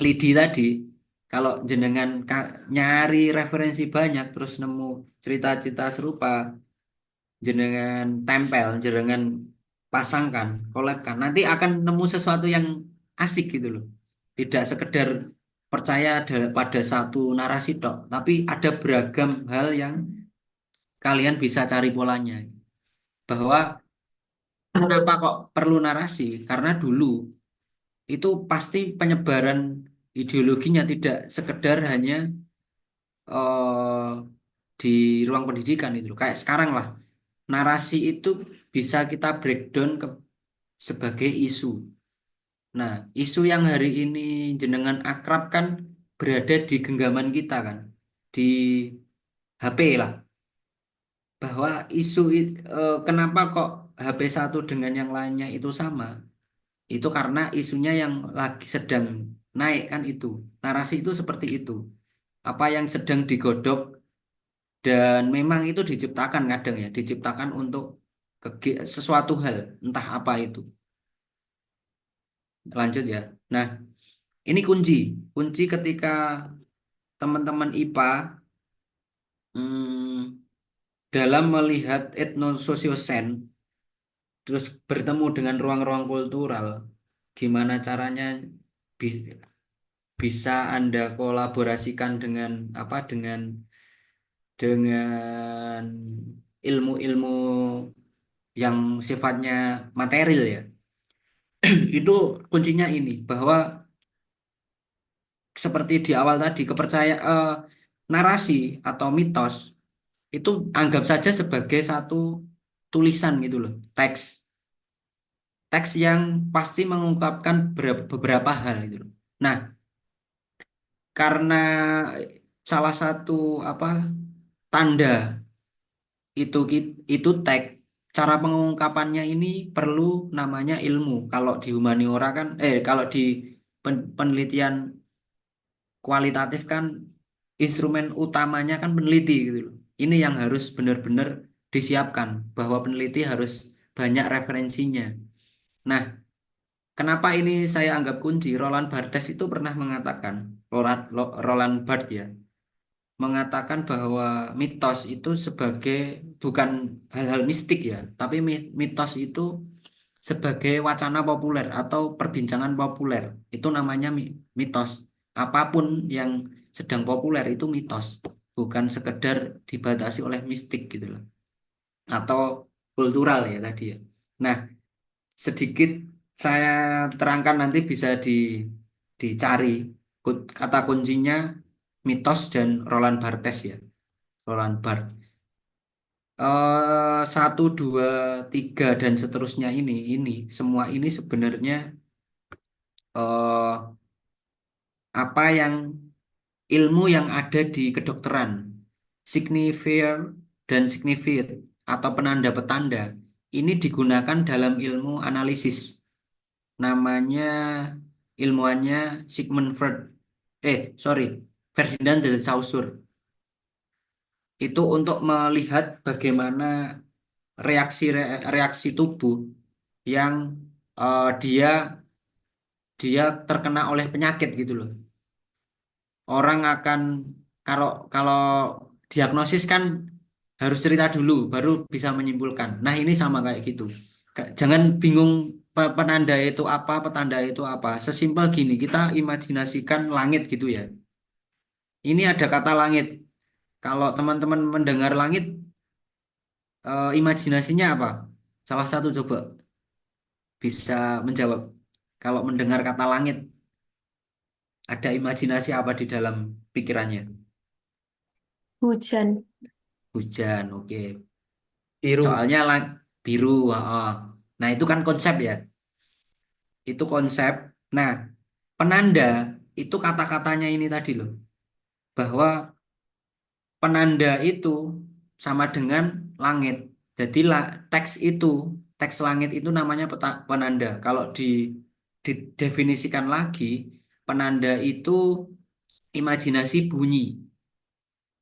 D: lidi tadi, kalau jenengan nyari referensi banyak terus nemu cerita-cerita serupa, jenengan tempel, jenengan pasangkan, collabkan, nanti akan nemu sesuatu yang asik gitu loh. Tidak sekedar percaya pada satu narasi tok, tapi ada beragam hal yang kalian bisa cari polanya. Bahwa kenapa kok perlu narasi? Karena dulu itu pasti penyebaran ideologinya tidak sekedar hanya di ruang pendidikan itu loh. Kayak sekarang lah, narasi itu bisa kita breakdown sebagai isu. Nah, isu yang hari ini jenengan akrab kan berada di genggaman kita kan, di HP lah. Bahwa kenapa kok HP satu dengan yang lainnya itu sama? Itu karena isunya yang lagi sedang naik kan itu. Narasi itu seperti itu. Apa yang sedang digodok dan memang itu diciptakan kadang ya, diciptakan untuk sesuatu hal, entah apa itu. Lanjut ya. Nah, ini kunci. Kunci ketika teman-teman IPA dalam melihat etnososiosens terus bertemu dengan ruang-ruang kultural, gimana caranya bi- bisa Anda kolaborasikan dengan apa dengan ilmu-ilmu yang sifatnya material ya. Itu kuncinya ini bahwa seperti di awal tadi kepercayaan, narasi atau mitos itu anggap saja sebagai satu tulisan gitu loh, teks yang pasti mengungkapkan beberapa hal gitu loh. Nah, karena salah satu apa tanda itu teks, cara pengungkapannya ini perlu namanya ilmu. Kalau di humaniora kan kalau di penelitian kualitatif kan instrumen utamanya kan peneliti gitu loh. Ini yang harus benar-benar disiapkan bahwa peneliti harus banyak referensinya. Nah, kenapa ini saya anggap kunci? Roland Barthes itu pernah mengatakan, Roland Barthes ya, mengatakan bahwa mitos itu sebagai bukan hal-hal mistik ya, tapi mitos itu sebagai wacana populer atau perbincangan populer. Itu namanya mitos. Apapun yang sedang populer itu mitos, bukan sekedar dibatasi oleh mistik gitu loh. Atau kultural ya tadi ya. Nah, sedikit saya terangkan nanti bisa dicari kata kuncinya mitos dan Roland Barthes ya. Roland Barthes. Satu, dua, tiga dan seterusnya ini semua ini sebenarnya eh, apa yang ilmu yang ada di kedokteran, signifier dan signified atau penanda petanda ini digunakan dalam ilmu analisis. Namanya ilmuannya Sigmund Freud. Sorry, Ferdinand de Saussure. Itu untuk melihat bagaimana reaksi tubuh yang dia dia terkena oleh penyakit gitu loh. Orang akan kalau kalau diagnosis kan harus cerita dulu baru bisa menyimpulkan. Nah, ini sama kayak gitu. Jangan bingung penanda itu apa, petanda itu apa. Sesimpel gini, kita imajinasikan langit gitu ya. Ini ada kata langit. Kalau teman-teman mendengar langit, imajinasinya apa? Salah satu coba bisa menjawab. Kalau mendengar kata langit, ada imajinasi apa di dalam pikirannya?
B: Hujan.
D: Hujan, oke.
C: Biru.
D: Soalnya biru. Oh. Nah, itu kan konsep ya. Itu konsep. Nah, penanda itu kata-katanya ini tadi loh. Bahwa penanda itu sama dengan langit. Jadi teks langit itu namanya penanda. Kalau didefinisikan lagi, penanda itu imajinasi bunyi.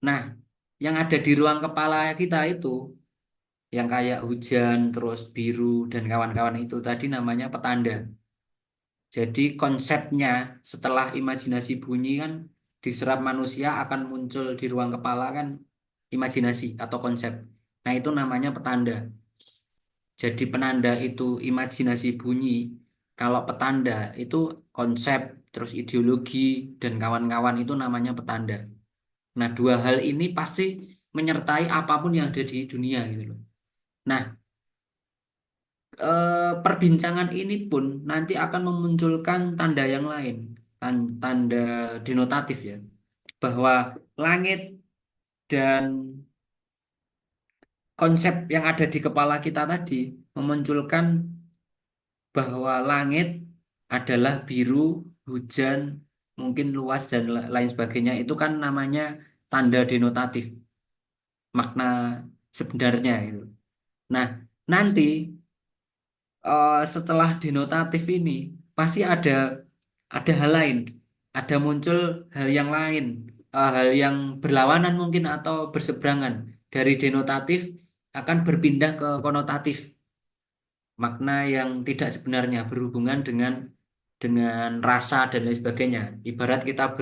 D: Nah, yang ada di ruang kepala kita itu, yang kayak hujan, terus biru, dan kawan-kawan itu tadi namanya petanda. Jadi konsepnya setelah imajinasi bunyi kan diserap manusia akan muncul di ruang kepala kan imajinasi atau konsep. Nah, itu namanya petanda. Jadi penanda itu imajinasi bunyi. Kalau petanda itu konsep, terus ideologi, dan kawan-kawan itu namanya petanda. Nah, dua hal ini pasti menyertai apapun yang ada di dunia gitu loh. Nah, perbincangan ini pun nanti akan memunculkan tanda yang lain, tanda denotatif ya, bahwa langit dan konsep yang ada di kepala kita tadi memunculkan bahwa langit adalah biru, hujan, mungkin luas dan lain sebagainya. Itu kan namanya tanda denotatif, makna sebenarnya itu. Nah, nanti setelah denotatif ini pasti ada hal lain, ada muncul hal yang lain, hal yang berlawanan mungkin atau berseberangan dari denotatif akan berpindah ke konotatif, makna yang tidak sebenarnya berhubungan dengan rasa dan lain sebagainya. Ibarat kita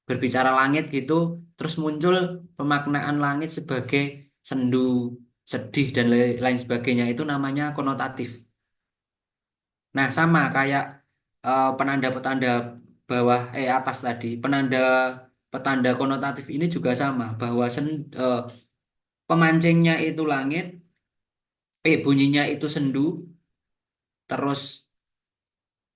D: berbicara langit gitu, terus muncul pemaknaan langit sebagai sendu, sedih dan lain sebagainya itu namanya konotatif. Nah, sama kayak penanda-petanda bawah atas tadi, penanda petanda konotatif ini juga sama bahwa pemancingnya itu langit, bunyinya itu sendu, terus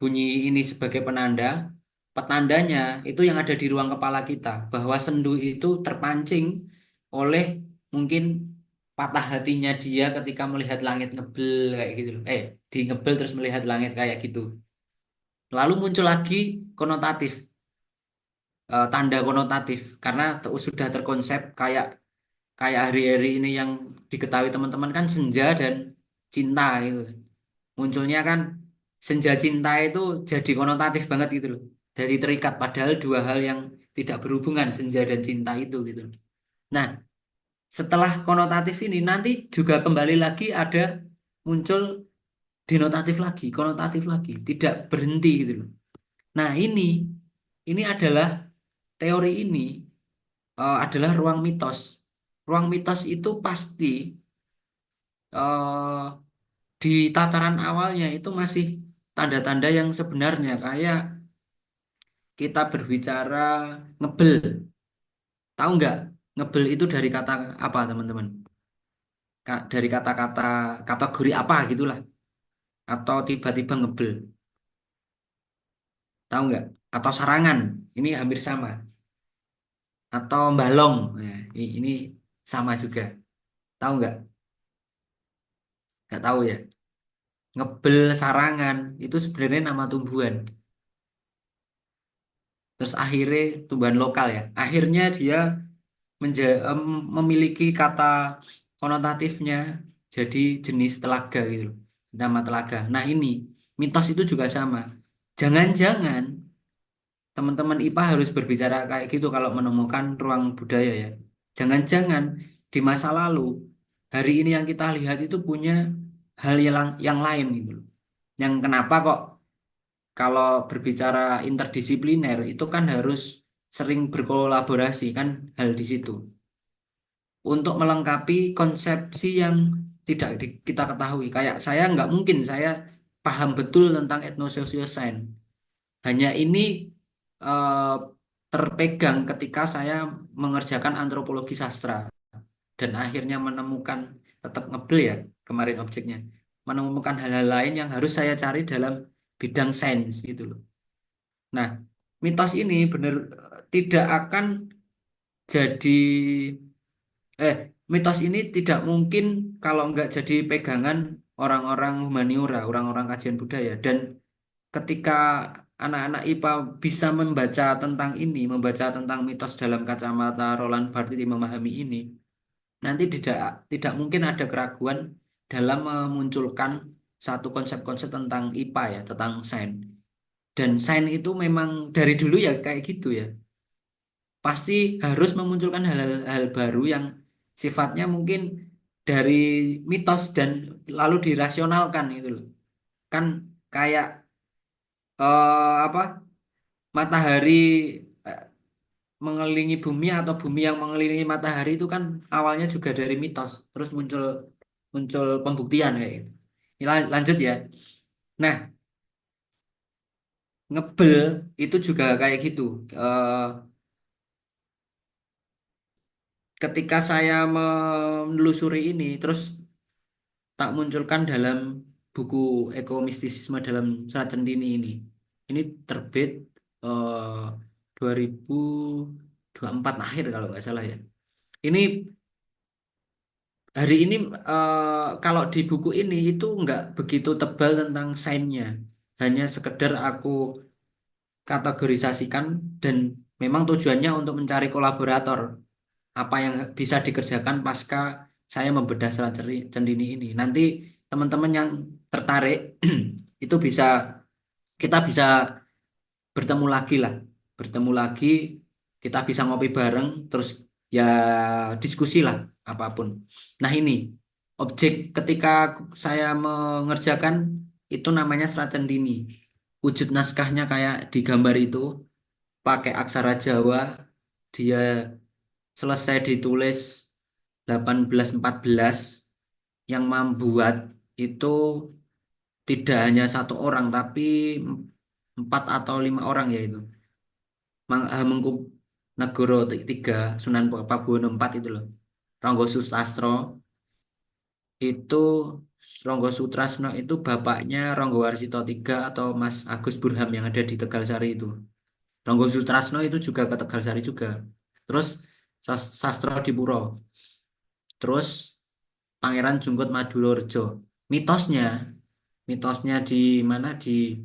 D: bunyi ini sebagai penanda, petandanya itu yang ada di ruang kepala kita, bahwa sendu itu terpancing oleh mungkin patah hatinya dia ketika melihat langit ngebel kayak gitu loh. Di ngebel terus melihat langit kayak gitu. Lalu muncul lagi konotatif, tanda konotatif karena sudah terkonsep kayak kayak hari-hari ini yang diketahui teman-teman kan senja dan cinta gitu. Munculnya kan senja cinta itu jadi konotatif banget gitu loh. Jadi terikat padahal dua hal yang tidak berhubungan senja dan cinta itu gitu. Nah, setelah konotatif ini nanti juga kembali lagi ada muncul denotatif lagi, konotatif lagi, tidak berhenti gitu loh. Nah, ini adalah teori ini adalah ruang mitos. Ruang mitos itu pasti eh, di tataran awalnya itu masih tanda-tanda yang sebenarnya kayak kita berbicara ngebel. Tahu nggak? Ngebel itu dari kata apa, teman-teman? Dari kata-kata kategori apa gitulah. Atau tiba-tiba ngebel. Tahu nggak? Atau sarangan. Ini hampir sama. Atau balong. Nah, ini sama juga. Tahu nggak? Nggak tahu ya. Ngebel sarangan itu sebenarnya nama tumbuhan. Terus akhirnya tumbuhan lokal ya. Akhirnya dia memiliki kata konotatifnya jadi jenis telaga gitu loh. Nama telaga. Nah, ini mitos itu juga sama. Jangan-jangan teman-teman IPA harus berbicara kayak gitu kalau menemukan ruang budaya ya. Jangan-jangan di masa lalu hari ini yang kita lihat itu punya hal yang lain gitu loh. Yang kenapa kok kalau berbicara interdisipliner itu kan harus sering berkolaborasi kan hal di situ untuk melengkapi konsepsi yang tidak kita ketahui. Kayak saya nggak mungkin saya paham betul tentang etnososioscience. Hanya ini eh, terpegang ketika saya mengerjakan antropologi sastra dan akhirnya menemukan tetap ngebel ya kemarin objeknya menemukan hal-hal lain yang harus saya cari dalam bidang sains gitu loh. Nah, mitos ini benar tidak akan jadi eh mitos ini tidak mungkin kalau nggak jadi pegangan orang-orang humaniora, orang-orang kajian budaya dan ketika anak-anak IPA bisa membaca tentang ini, membaca tentang mitos dalam kacamata Roland Barthes memahami ini, nanti tidak mungkin ada keraguan dalam memunculkan satu konsep-konsep tentang IPA ya, tentang sains. Dan sains itu memang dari dulu ya kayak gitu ya. pasti harus memunculkan hal-hal baru yang sifatnya mungkin dari mitos dan lalu dirasionalkan gitu loh. Kan kayak apa matahari eh, mengelilingi bumi atau bumi yang mengelilingi matahari itu kan awalnya juga dari mitos, terus muncul muncul pembuktian kayak gitu. Ini lanjut ya. Nah, ngebel itu juga kayak gitu. Eh, Ketika saya menelusuri ini, terus tak munculkan dalam buku Ekomistisisme dalam Serat Centini ini. Ini terbit eh, 2024 akhir kalau nggak salah ya. Ini hari ini kalau di buku ini itu nggak begitu tebal tentang sainnya. Hanya sekedar aku kategorisasikan dan memang tujuannya untuk mencari kolaborator. Apa yang bisa dikerjakan pasca saya membedah Serat Centini ini. Nanti teman-teman yang tertarik itu bisa kita bisa bertemu lagi lah, bertemu lagi kita bisa ngopi bareng terus ya diskusi lah apapun. Nah ini objek ketika saya mengerjakan itu namanya Serat Centini. Wujud naskahnya kayak di gambar itu pakai aksara Jawa, dia selesai ditulis 1814 yang membuat itu tidak hanya satu orang tapi empat atau lima orang yaitu Hamengkup Negoro tiga Sunan Pakubuwono IV itu loh. Ronggo Sutastro itu Ronggo Sutrasno itu bapaknya Ronggo Warsito III atau Mas Agus Burham yang ada di Tegalsari itu. Ronggo Sutrasno itu juga ke Tegalsari juga. Terus Sastro Dipuro. Terus Pangeran Jungkut Madulorjo. Mitosnya, mitosnya di mana di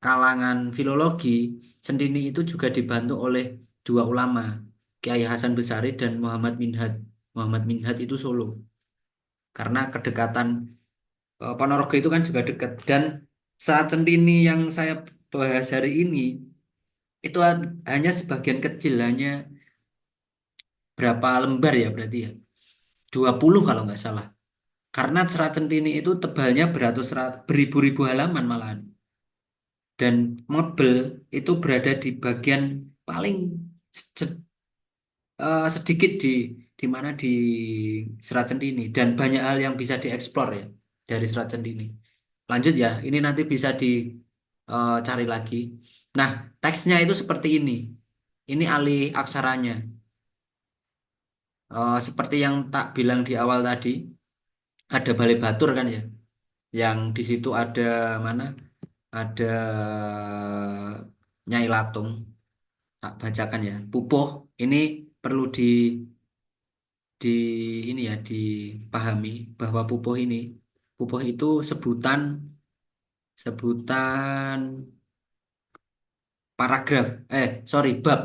D: kalangan filologi, Sentini itu juga dibantu oleh dua ulama, Kiai Hasan Besari dan Muhammad Minhad. Muhammad Minhad itu Solo. Karena kedekatan Ponorogo itu kan juga dekat dan saat Sentini yang saya bahas hari ini itu hanya sebagian kecil, hanya berapa lembar ya berarti ya. 20 kalau nggak salah. Karena Serat Centini itu tebalnya beribu-ribu halaman malahan. Dan Mebel itu berada di bagian paling se- sedikit di mana di Serat Centini dan banyak hal yang bisa dieksplor ya dari Serat Centini. Lanjut ya, ini nanti bisa dicari lagi. Nah, teksnya itu seperti ini. Ini alih aksaranya. Seperti yang tak bilang di awal tadi, ada Balai Batur kan ya, yang di situ ada mana? Ada Nyai Latung. Tak bacakan ya. Pupuh ini perlu di ini ya dipahami bahwa pupuh itu sebutan paragraf sorry bab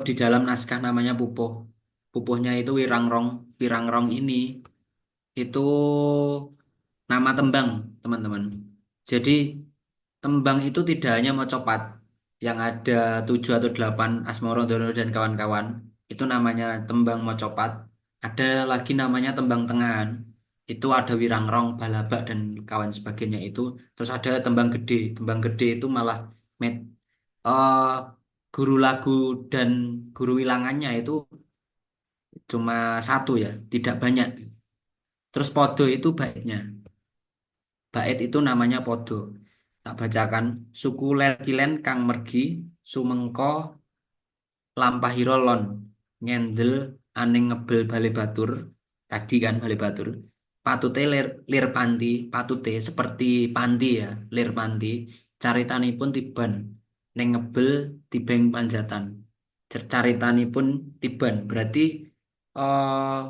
D: di dalam naskah namanya pupuh. Pupuhnya itu Wirangrong ini itu nama tembang teman-teman. Jadi tembang itu tidak hanya Mocopat yang ada 7 atau 8 Asmoro Dono dan kawan-kawan. Itu namanya tembang Mocopat. Ada lagi namanya tembang Tengahan. Itu ada Wirangrong, Balabak dan kawan sebagainya itu. Terus ada tembang gede. Tembang gede itu malah met, eh, guru lagu dan guru wilangannya itu cuma satu ya, tidak banyak. Terus podo itu baitnya. Bait itu namanya podo. Tak bacakan. Suku Lerkilen kang mergi sumengko lampahira lon nyendel aning ngebel Bale Batur. Tadi kan Bale Batur. Patute lir panti, patute seperti panti ya, lir panti. Caritanipun tiban neng ngebel tibeng panjatan. Caritanipun tiban berarti eh,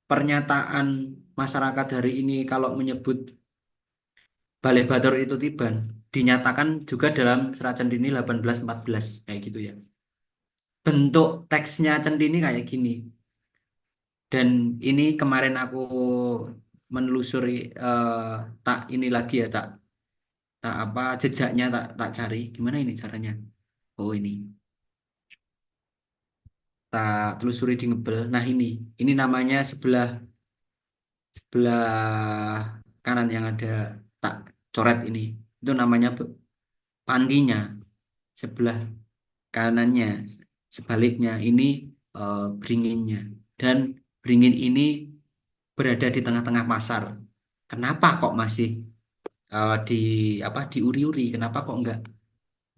D: pernyataan masyarakat hari ini kalau menyebut Balai Batur itu Tiban dinyatakan juga dalam Serat Centini 1814 kayak gitu ya. Bentuk teksnya Centini kayak gini. Dan ini kemarin aku menelusuri tak ini lagi ya tak tak apa jejaknya tak cari. Gimana ini caranya? Oh ini. tak telusuri di ngebel. Nah ini namanya sebelah sebelah kanan yang ada tak coret ini. Itu namanya pantinya. Sebelah kanannya, sebaliknya ini beringinnya. Dan beringin ini berada di tengah-tengah pasar. Kenapa kok masih di apa diuri-uri? Kenapa kok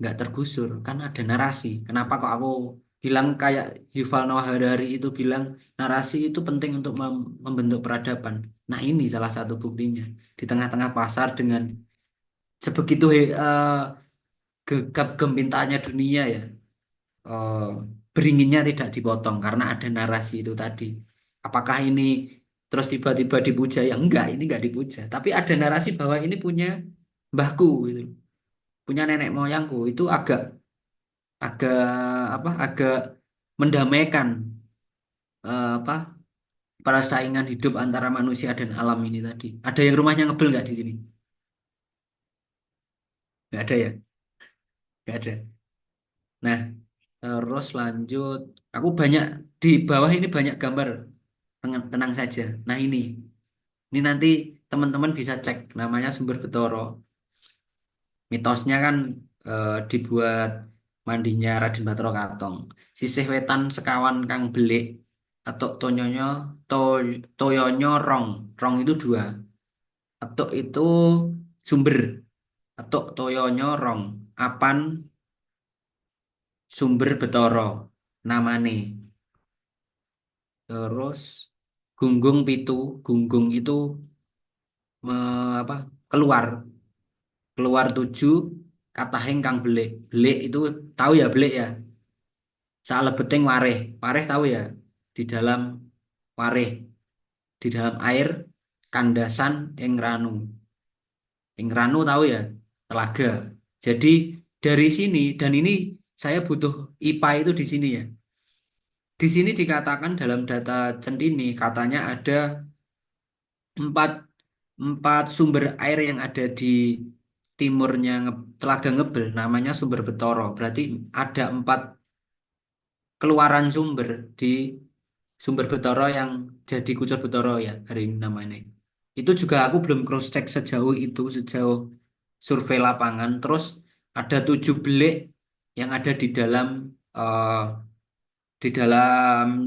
D: nggak tergusur? Kan ada narasi. Kenapa kok aku bilang kayak Yuval Noah Harari itu bilang narasi itu penting untuk membentuk peradaban. Nah ini salah satu buktinya di tengah-tengah pasar dengan sebegitu gegap gempitanya dunia ya. eh, Beringinnya tidak dipotong karena ada narasi itu tadi. Apakah ini terus tiba-tiba dipuja? Ya enggak, ini enggak dipuja. Tapi ada narasi bahwa ini punya mbahku gitu, punya nenek moyangku. Itu agak agak agak mendamaikan apa persaingan hidup antara manusia dan alam ini tadi. Ada yang rumahnya ngebel nggak di sini? Nggak ada ya? Nggak ada. Nah, terus lanjut. Aku banyak di bawah ini banyak gambar. Tenang saja. Nah ini nanti teman-teman bisa cek namanya Sumber Betoro. Mitosnya kan dibuat mandinya Raden Batara Katong. Sisih wetan sekawan kang belik atau tonyonyo to, toyonyo rong. Rong itu dua. Atuk itu sumber. Atuk toyonyo rong. Apan Sumber Betoro namane. Terus Gunggung Pitu. Gunggung itu apa keluar keluar tujuh kata hengkang belik belik itu tahu ya belik ya salebeting wareh wareh tahu ya di dalam wareh di dalam air kandasan ing ranu tahu ya telaga jadi dari sini dan ini saya butuh IPA itu di sini ya di sini dikatakan dalam data Centini katanya ada empat empat sumber air yang ada di timurnya Telaga Ngebel namanya sumber Betoro. Berarti ada empat keluaran sumber di sumber Betoro yang jadi Kucur Betoro ya hari ini namanya. Itu juga aku belum cross check sejauh itu, sejauh survei lapangan. Terus ada 7 belik yang ada di dalam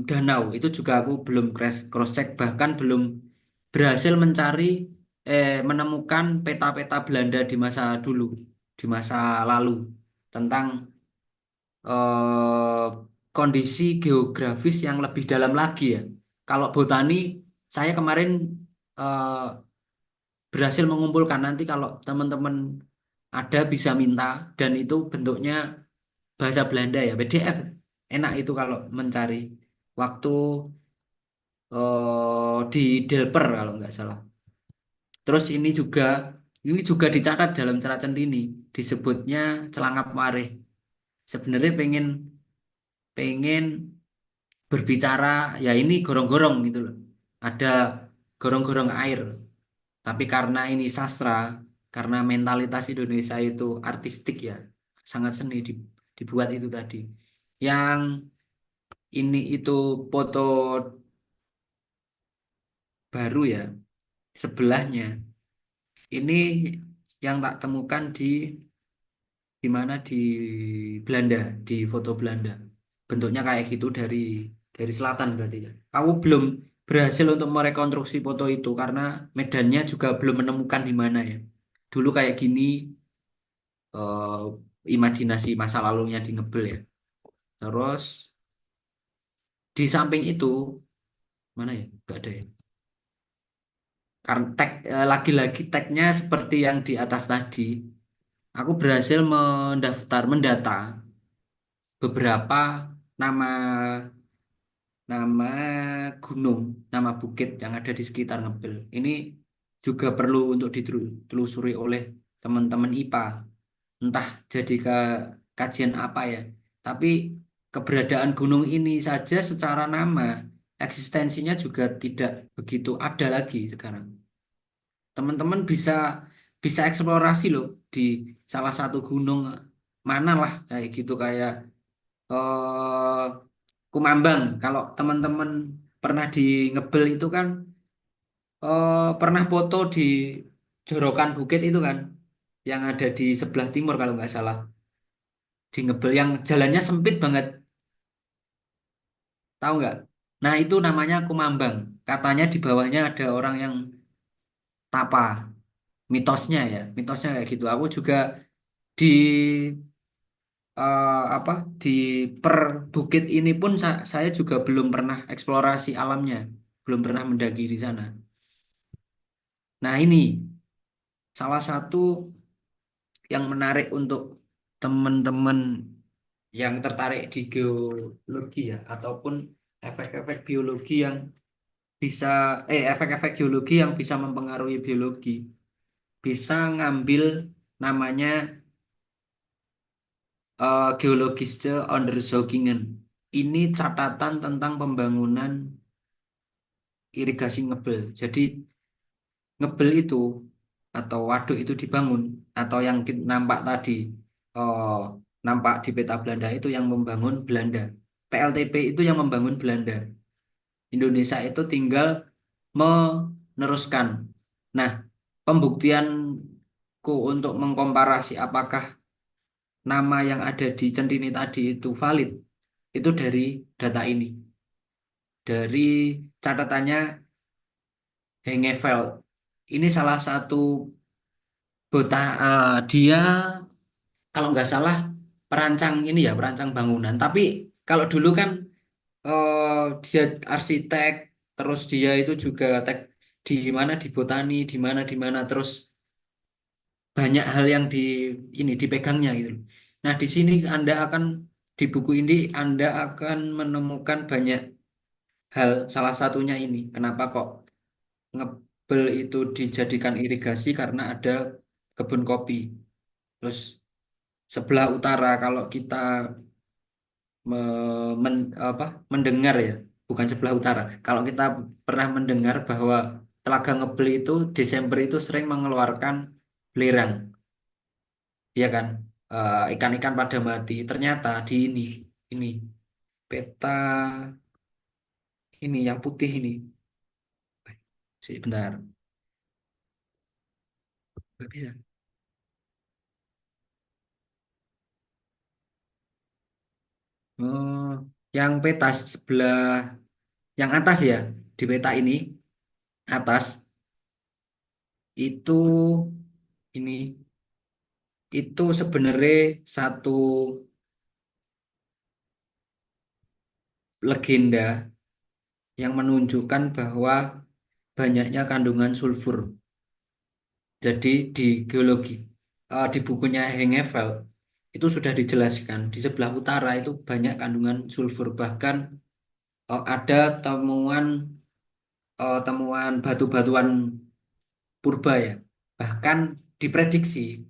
D: danau. Itu juga aku belum cross check bahkan belum berhasil menemukan peta-peta Belanda di masa dulu, di masa lalu tentang eh, kondisi geografis yang lebih dalam lagi ya. Kalau botani, saya kemarin eh, berhasil mengumpulkan nanti kalau teman-teman ada bisa minta dan itu bentuknya bahasa Belanda ya, PDF. Enak itu kalau mencari waktu di Delper kalau nggak salah. Terus ini juga dicatat dalam cara centini disebutnya Celangap Wareh. Sebenarnya pengen pengen berbicara ya ini gorong-gorong gitu loh. Ada gorong-gorong air. Tapi karena ini sastra, karena mentalitas Indonesia itu artistik ya, sangat seni dibuat itu tadi. Yang ini itu foto baru ya, sebelahnya. Ini yang tak temukan di mana di Belanda, di foto Belanda. Bentuknya kayak gitu dari selatan berarti ya. Aku belum berhasil untuk merekonstruksi foto itu karena medannya juga belum menemukan di mana ya. Dulu kayak gini eh, imajinasi masa lalunya di ngebel ya. Terus di samping itu mana ya? Gak ada ya. Karena lagi-lagi tagnya seperti yang di atas tadi. Aku berhasil mendata beberapa nama nama gunung, nama bukit yang ada di sekitar Ngebel. Ini juga perlu untuk ditelusuri oleh teman-teman IPA. Entah jadi kajian apa ya. Tapi keberadaan gunung ini saja secara nama, eksistensinya juga tidak begitu ada lagi sekarang. Teman-teman bisa bisa eksplorasi loh di salah satu gunung mana lah kayak gitu kayak eh Kumambang. Kalau teman-teman pernah di Ngebel itu kan pernah foto di Jorokan Bukit itu kan, yang ada di sebelah timur kalau nggak salah, di Ngebel yang jalannya sempit banget, tahu nggak? Nah itu namanya Kumambang. Katanya di bawahnya ada orang yang tapa, mitosnya kayak gitu. Aku juga di apa di per bukit ini pun saya juga belum pernah eksplorasi alamnya, belum pernah mendaki di sana. Nah ini salah satu yang menarik untuk teman-teman yang tertarik di geologi ya, ataupun efek-efek biologi yang bisa efek-efek geologi yang bisa mempengaruhi biologi, bisa ngambil namanya Geologische Onderzoekingen. Ini catatan tentang pembangunan irigasi Ngebel. Jadi Ngebel itu atau waduk itu dibangun, atau yang nampak tadi eh, nampak di peta Belanda itu yang membangun Belanda. PLTP itu yang membangun Belanda. Indonesia itu tinggal meneruskan. Nah, pembuktianku untuk mengkomparasi apakah nama yang ada di Centini tadi itu valid, itu dari data ini. Dari catatannya Hengeveld. Ini salah satu dia kalau nggak salah perancang ini ya, perancang bangunan. Tapi kalau dulu kan eh, dia arsitek, terus dia itu juga di mana di botani, di mana terus banyak hal yang ini dipegangnya gitu loh. Nah, di sini Anda akan di buku ini Anda akan menemukan banyak hal, salah satunya ini. Kenapa kok Ngebel itu dijadikan irigasi karena ada kebun kopi. Terus sebelah utara kalau kita apa, mendengar ya, bukan sebelah utara. Kalau kita pernah mendengar bahwa Telaga Ngebel itu Desember itu sering mengeluarkan belerang, ya kan? Ikan-ikan pada mati. Ternyata di ini peta ini yang putih ini. Bentar, nggak bisa. Oh, yang peta sebelah yang atas ya, di peta ini atas itu ini itu sebenarnya satu legenda yang menunjukkan bahwa banyaknya kandungan sulfur. Jadi di geologi di bukunya Hengeveld itu sudah dijelaskan di sebelah utara itu banyak kandungan sulfur, bahkan ada temuan batu-batuan purba ya. Bahkan diprediksi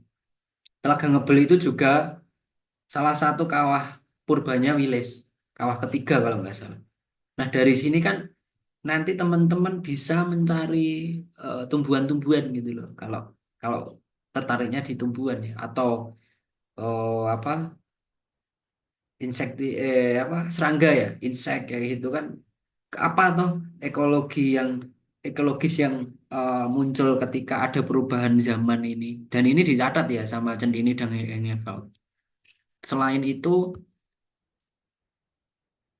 D: Telaga Ngebel itu juga salah satu kawah purbanya Wilis, kawah ketiga kalau nggak salah. Nah dari sini kan nanti teman-teman bisa mencari tumbuhan-tumbuhan gitu loh. Kalau kalau tertariknya di tumbuhan ya, atau apa apa serangga ya, insek kayak gitu kan. Apa toh ekologi yang ekologis yang muncul ketika ada perubahan zaman ini. Dan ini dicatat ya sama Centini dan Engeveld. Selain itu,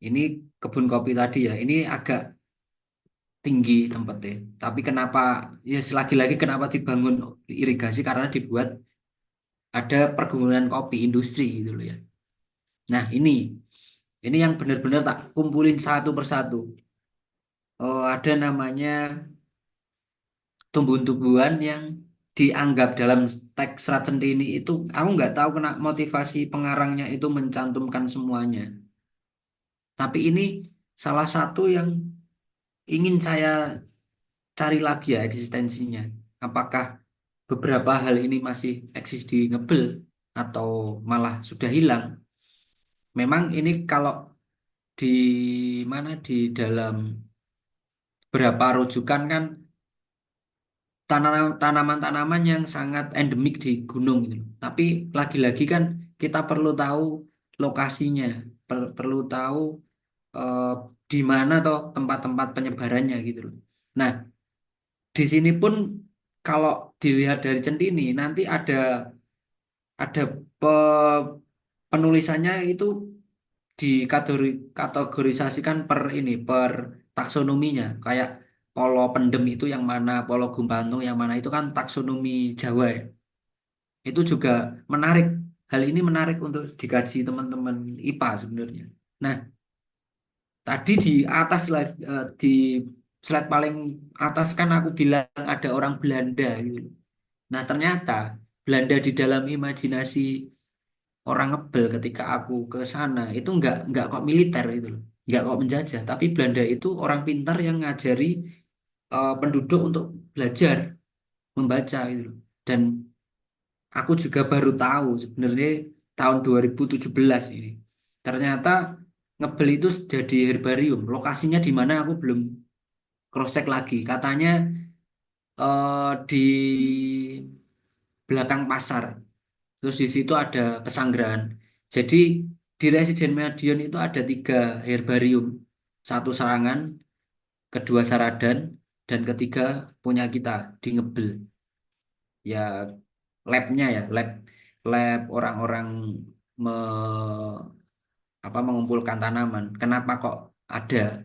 D: ini kebun kopi tadi ya, ini agak tinggi tempatnya. Tapi kenapa, ya lagi-lagi kenapa dibangun irigasi, karena dibuat ada perkebunan kopi industri gitu loh ya. Nah ini yang benar-benar tak kumpulin satu persatu. Oh, ada namanya tumbuhan-tumbuhan yang dianggap dalam teks Serat Centini itu, aku nggak tahu kena motivasi pengarangnya itu mencantumkan semuanya. Tapi ini salah satu yang ingin saya cari lagi ya eksistensinya. Apakah beberapa hal ini masih eksis di Ngebel atau malah sudah hilang? Memang ini kalau di mana di dalam beberapa rujukan kan tanaman-tanaman yang sangat endemik di gunung gitu loh. Tapi lagi-lagi kan kita perlu tahu lokasinya, perlu tahu eh, di mana toh tempat-tempat penyebarannya gitu loh. Nah, di sini pun kalau dilihat dari Centini nanti ada penulisannya itu dikategorisasikan per ini per taksonominya kayak polo pendem itu yang mana, polo gumpantung yang mana itu kan taksonomi Jawa ya. Itu juga menarik. Hal ini menarik untuk dikaji teman-teman IPA sebenarnya. Nah, tadi di atas di slide paling atas kan aku bilang ada orang Belanda gitu. Nah, ternyata Belanda di dalam imajinasi orang ngebel ketika aku ke sana itu nggak kok militer gitu loh. Nggak kok menjajah, tapi Belanda itu orang pintar yang ngajari penduduk untuk belajar membaca gitu loh. Dan aku juga baru tahu sebenarnya tahun 2017 ini. Ternyata ngebel itu jadi herbarium. Lokasinya di mana aku belum cross check lagi. Katanya di belakang pasar. Terus di situ ada pesanggrahan. Jadi di Residen Madiun itu ada 3 herbarium. Satu Sarangan, kedua Saradan, dan ketiga punya kita di Ngebel. Ya labnya ya, lab orang-orang me, mengumpulkan tanaman. Kenapa kok ada?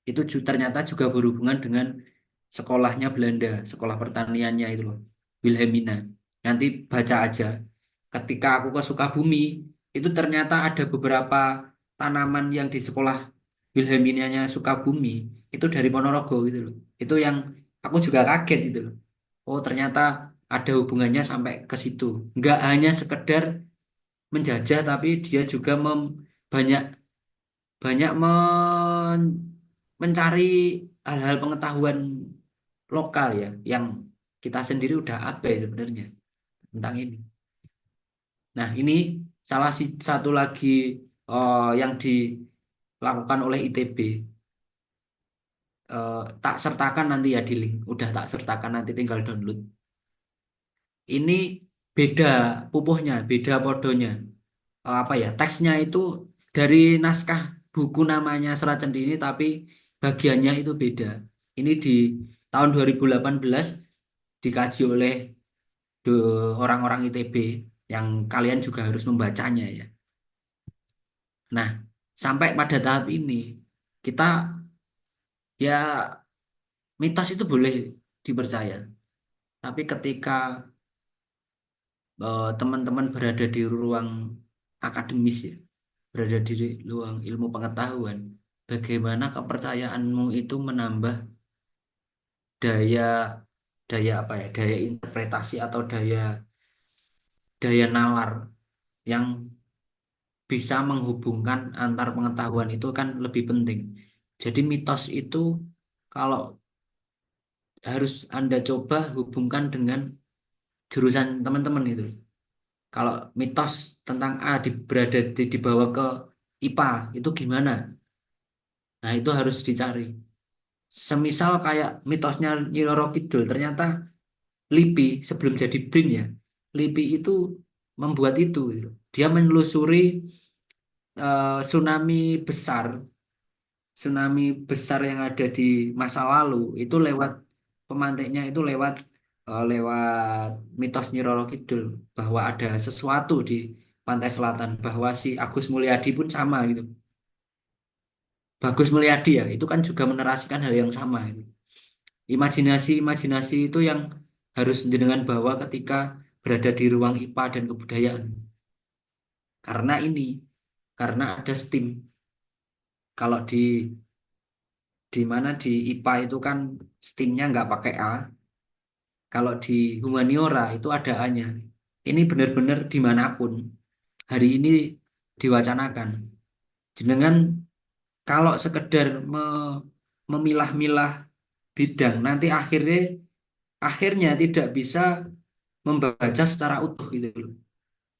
D: Itu ternyata juga berhubungan dengan sekolahnya Belanda, sekolah pertaniannya itu loh, Wilhelmina. Nanti baca aja. Ketika aku ke Sukabumi, itu ternyata ada beberapa tanaman yang di sekolah Wilhelminanya Sukabumi itu dari Ponorogo gitu loh. Itu yang aku juga kaget gitu loh. Oh, ternyata ada hubungannya sampai ke situ. Nggak hanya sekedar menjajah, tapi dia juga banyak banyak mencari hal-hal pengetahuan lokal ya, yang kita sendiri udah abai sebenarnya tentang ini. Nah, ini satu lagi yang dilakukan oleh ITB. Tak sertakan nanti ya di link. Udah tak sertakan nanti tinggal download. Ini beda pupuhnya, beda podonya. Apa ya? Teksnya itu dari naskah buku namanya Serat Centini tapi bagiannya itu beda. Ini di tahun 2018 dikaji oleh orang-orang ITB yang kalian juga harus membacanya ya. Nah, sampai pada tahap ini kita ya mitos itu boleh dipercaya, tapi ketika teman-teman berada di ruang akademis ya, berada di ruang ilmu pengetahuan, bagaimana kepercayaanmu itu menambah daya daya apa ya, daya interpretasi atau daya daya nalar yang bisa menghubungkan antar pengetahuan itu kan lebih penting. Jadi mitos itu kalau harus Anda coba hubungkan dengan jurusan teman-teman itu. Kalau mitos tentang A dibawa ke IPA itu gimana? Nah, itu harus dicari. Semisal kayak mitosnya Nyi Roro Kidul, ternyata LIPI sebelum jadi BRIN ya, LIPI itu membuat itu gitu. Dia menelusuri tsunami besar, tsunami besar yang ada di masa lalu itu lewat pemantiknya itu lewat mitos Nyi Roro Kidul bahwa ada sesuatu di pantai selatan, bahwa si Agus Mulyadi pun sama gitu. Bagus Mulyadi ya, itu kan juga menerasikan hal yang sama gitu. Imajinasi-imajinasi itu yang harus dengan bawa ketika berada di ruang IPA dan kebudayaan. Karena ini, karena ada STEAM. Kalau di mana di IPA itu kan STEAM-nya nggak pakai A. Kalau di humaniora itu ada A-nya. Ini benar-benar dimanapun hari ini diwacanakan. Jenengan kalau sekedar memilah-milah bidang, nanti akhirnya tidak bisa membaca secara utuh gitu loh.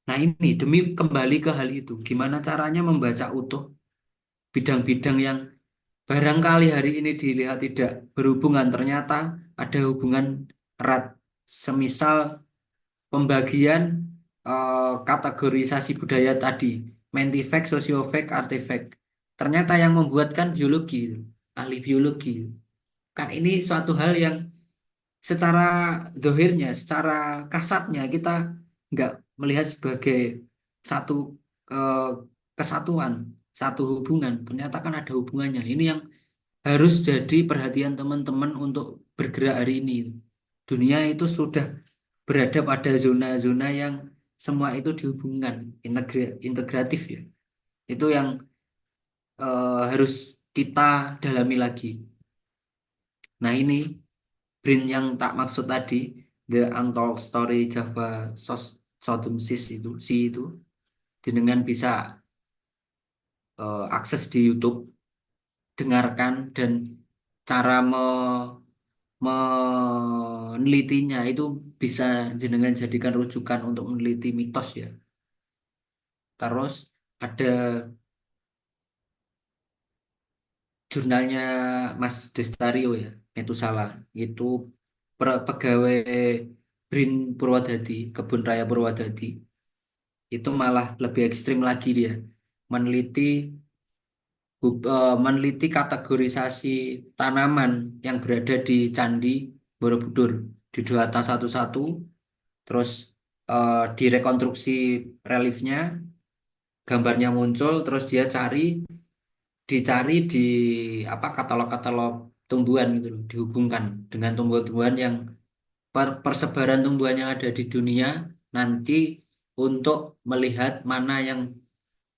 D: Nah, ini demi kembali ke hal itu, gimana caranya membaca utuh bidang-bidang yang barangkali hari ini dilihat tidak berhubungan, ternyata ada hubungan erat. Semisal pembagian kategorisasi budaya tadi, mentifact, sociofact, artifact. ternyata yang membuat kan biologi, ahli biologi. Kan ini suatu hal yang secara dohirnya, secara kasatnya kita nggak melihat sebagai satu eh, kesatuan, satu hubungan. Ternyata kan ada hubungannya. Ini yang harus jadi perhatian teman-teman untuk bergerak hari ini. Dunia itu sudah berada pada zona-zona yang semua itu dihubungkan, integratif ya. Itu yang harus kita dalami lagi. Nah ini Brin yang tak maksud tadi, The Untold Story Java Sodom Sis itu, si itu, dengan bisa akses di YouTube, dengarkan dan cara menelitinya itu bisa jenengan jadikan rujukan untuk meneliti mitos ya. Terus ada jurnalnya Mas Destario ya, Metusala, itu pegawai BRIN Purwodadi, Kebun Raya Purwodadi, itu malah lebih ekstrim lagi dia meneliti meneliti kategorisasi tanaman yang berada di Candi Borobudur di data satu-satu, terus direkonstruksi reliefnya, gambarnya muncul, terus dia dicari di apa katalog-katalog tumbuhan gitu loh, dihubungkan dengan tumbuhan-tumbuhan yang persebaran tumbuhan yang ada di dunia nanti untuk melihat mana yang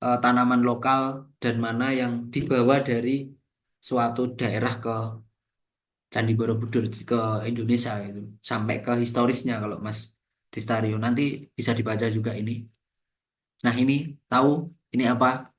D: tanaman lokal dan mana yang dibawa dari suatu daerah ke Candi Borobudur ke Indonesia gitu sampai ke historisnya kalau Mas Distario nanti bisa dibaca juga ini. Nah ini tahu ini apa?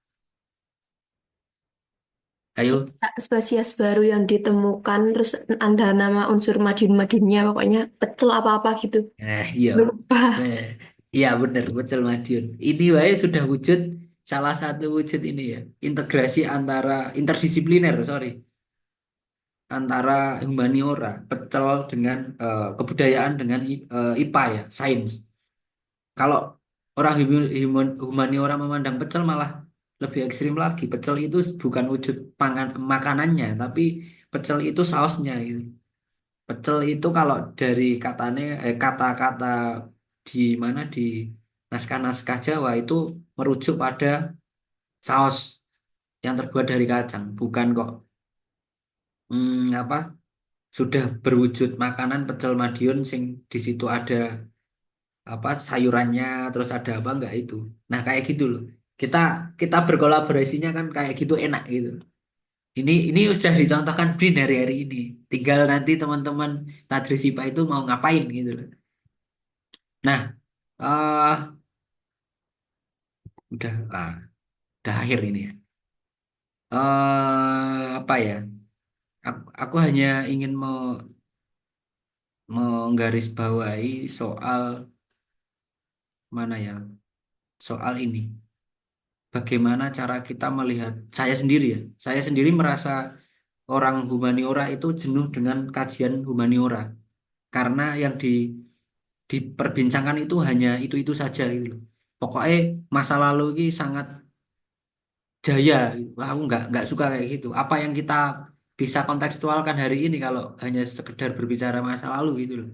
D: Ayo.
B: Spesies baru yang ditemukan, terus ada nama unsur Madiun-Madiunnya, pokoknya pecel apa-apa gitu.
D: Iya.
B: Lupa.
D: Eh, iya benar, Pecel Madiun. Ini wae sudah wujud salah satu wujud ini ya, integrasi antara interdisipliner, sorry, antara humaniora, pecel dengan kebudayaan dengan IPA ya, sains. Kalau orang humaniora memandang pecel malah lebih ekstrim lagi. Pecel itu bukan wujud makanannya, tapi pecel itu sausnya gitu. Pecel itu kalau dari kata-kata di mana di naskah-naskah Jawa itu merujuk pada saus yang terbuat dari kacang, bukan kok apa sudah berwujud makanan pecel Madiun sing di situ ada apa sayurannya terus ada apa enggak itu. Nah, kayak gitu loh. Kita kita berkolaborasinya kan kayak gitu enak gitu. Ini sudah dicontohkan Brin hari-hari ini. Tinggal nanti teman-teman Tadrisipa itu mau ngapain gitu loh. Nah, udah udah akhir ini ya. Apa ya? Aku hanya ingin menggarisbawahi soal mana ya? Soal ini. Bagaimana cara kita melihat saya sendiri ya. Saya sendiri merasa orang humaniora itu jenuh dengan kajian humaniora karena yang diperbincangkan itu hanya itu saja gitu loh. Pokoknya masa lalu ini sangat jaya gitu. Wah, aku nggak suka kayak gitu. Apa yang kita bisa kontekstualkan hari ini kalau hanya sekedar berbicara masa lalu gitu loh.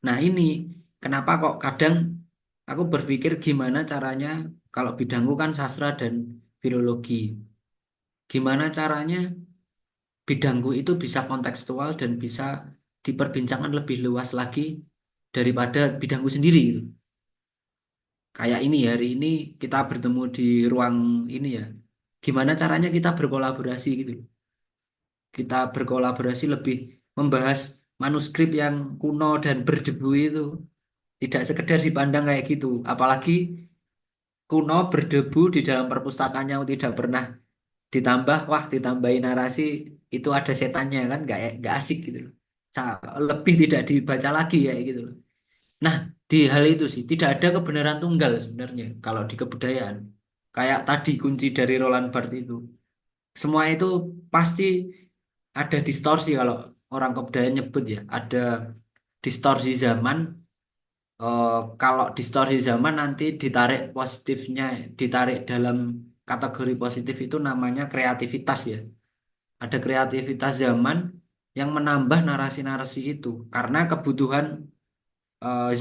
D: Nah ini kenapa kok kadang aku berpikir gimana caranya kalau bidangku kan sastra dan filologi. Gimana caranya bidangku itu bisa kontekstual dan bisa diperbincangkan lebih luas lagi daripada bidangku sendiri gitu. Kayak ini hari ini kita bertemu di ruang ini ya. Gimana caranya kita berkolaborasi gitu. Kita berkolaborasi lebih membahas manuskrip yang kuno dan berdebu itu tidak sekedar dipandang kayak gitu. Apalagi kuno berdebu di dalam perpustakaannya tidak pernah ditambah, wah ditambahin narasi itu ada setannya kan nggak asik gitu loh. Lebih tidak dibaca lagi ya gitu loh. Nah, di hal itu sih tidak ada kebenaran tunggal sebenarnya kalau di kebudayaan. Kayak tadi kunci dari Roland Barthes itu. Semua itu pasti ada distorsi kalau orang kebudayaan nyebut ya. Ada distorsi zaman. Kalau distorsi zaman nanti ditarik positifnya, ditarik dalam kategori positif itu namanya kreativitas ya. Ada kreativitas zaman yang menambah narasi-narasi itu karena kebutuhan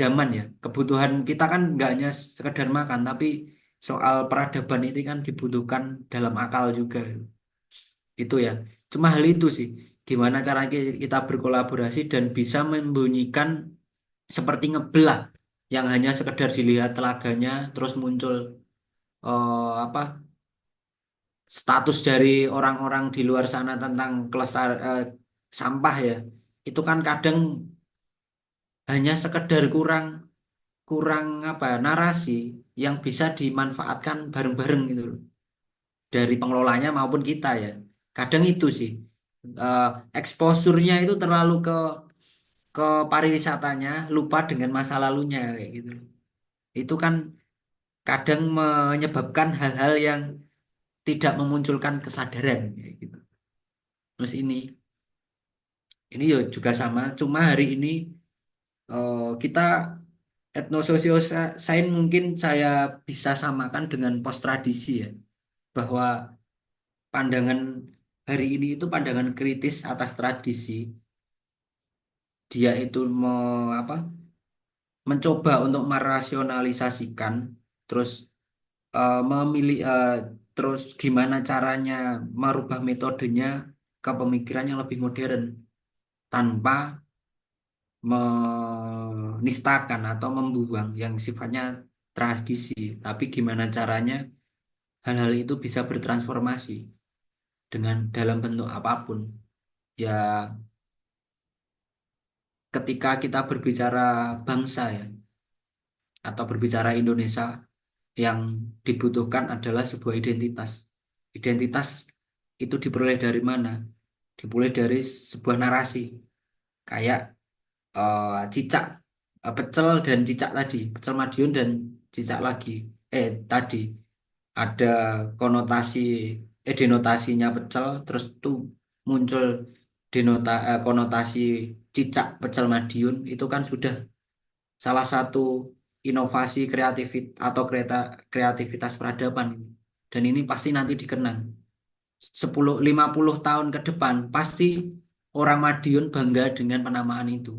D: zaman ya. Kebutuhan kita kan nggak hanya sekedar makan, tapi soal peradaban itu kan dibutuhkan dalam akal juga. Itu ya. Cuma hal itu sih. Gimana cara kita berkolaborasi dan bisa membunyikan seperti ngebelah yang hanya sekedar dilihat telaganya terus muncul apa status dari orang-orang di luar sana tentang sampah ya. Itu kan kadang hanya sekedar kurang kurang apa narasi yang bisa dimanfaatkan bareng-bareng gitu loh dari pengelolanya maupun kita ya kadang itu sih eh, exposure-nya itu terlalu ke pariwisatanya lupa dengan masa lalunya kayak gitu loh. Itu kan kadang menyebabkan hal-hal yang tidak memunculkan kesadaran kayak gitu terus ini ya juga sama cuma hari ini kita etnososio sains mungkin saya bisa samakan dengan post tradisi ya bahwa pandangan hari ini itu pandangan kritis atas tradisi. Dia itu apa, mencoba untuk merasionalisasikan, terus memilih, terus gimana caranya merubah metodenya ke pemikiran yang lebih modern tanpa menistakan atau membuang yang sifatnya tradisi. Tapi gimana caranya hal-hal itu bisa bertransformasi dengan dalam bentuk apapun. Ya, ketika kita berbicara bangsa ya, atau berbicara Indonesia, yang dibutuhkan adalah sebuah identitas. Identitas itu diperoleh dari mana? Diperoleh dari sebuah narasi, kayak cicak, pecel dan cicak tadi, pecel Madiun dan cicak lagi. Tadi ada konotasi, denotasinya pecel, terus tuh muncul konotasi cicak pecel Madiun, itu kan sudah salah satu inovasi atau kreativitas peradaban ini. Dan ini pasti nanti dikenang. 50 tahun ke depan pasti orang Madiun bangga dengan penamaan itu.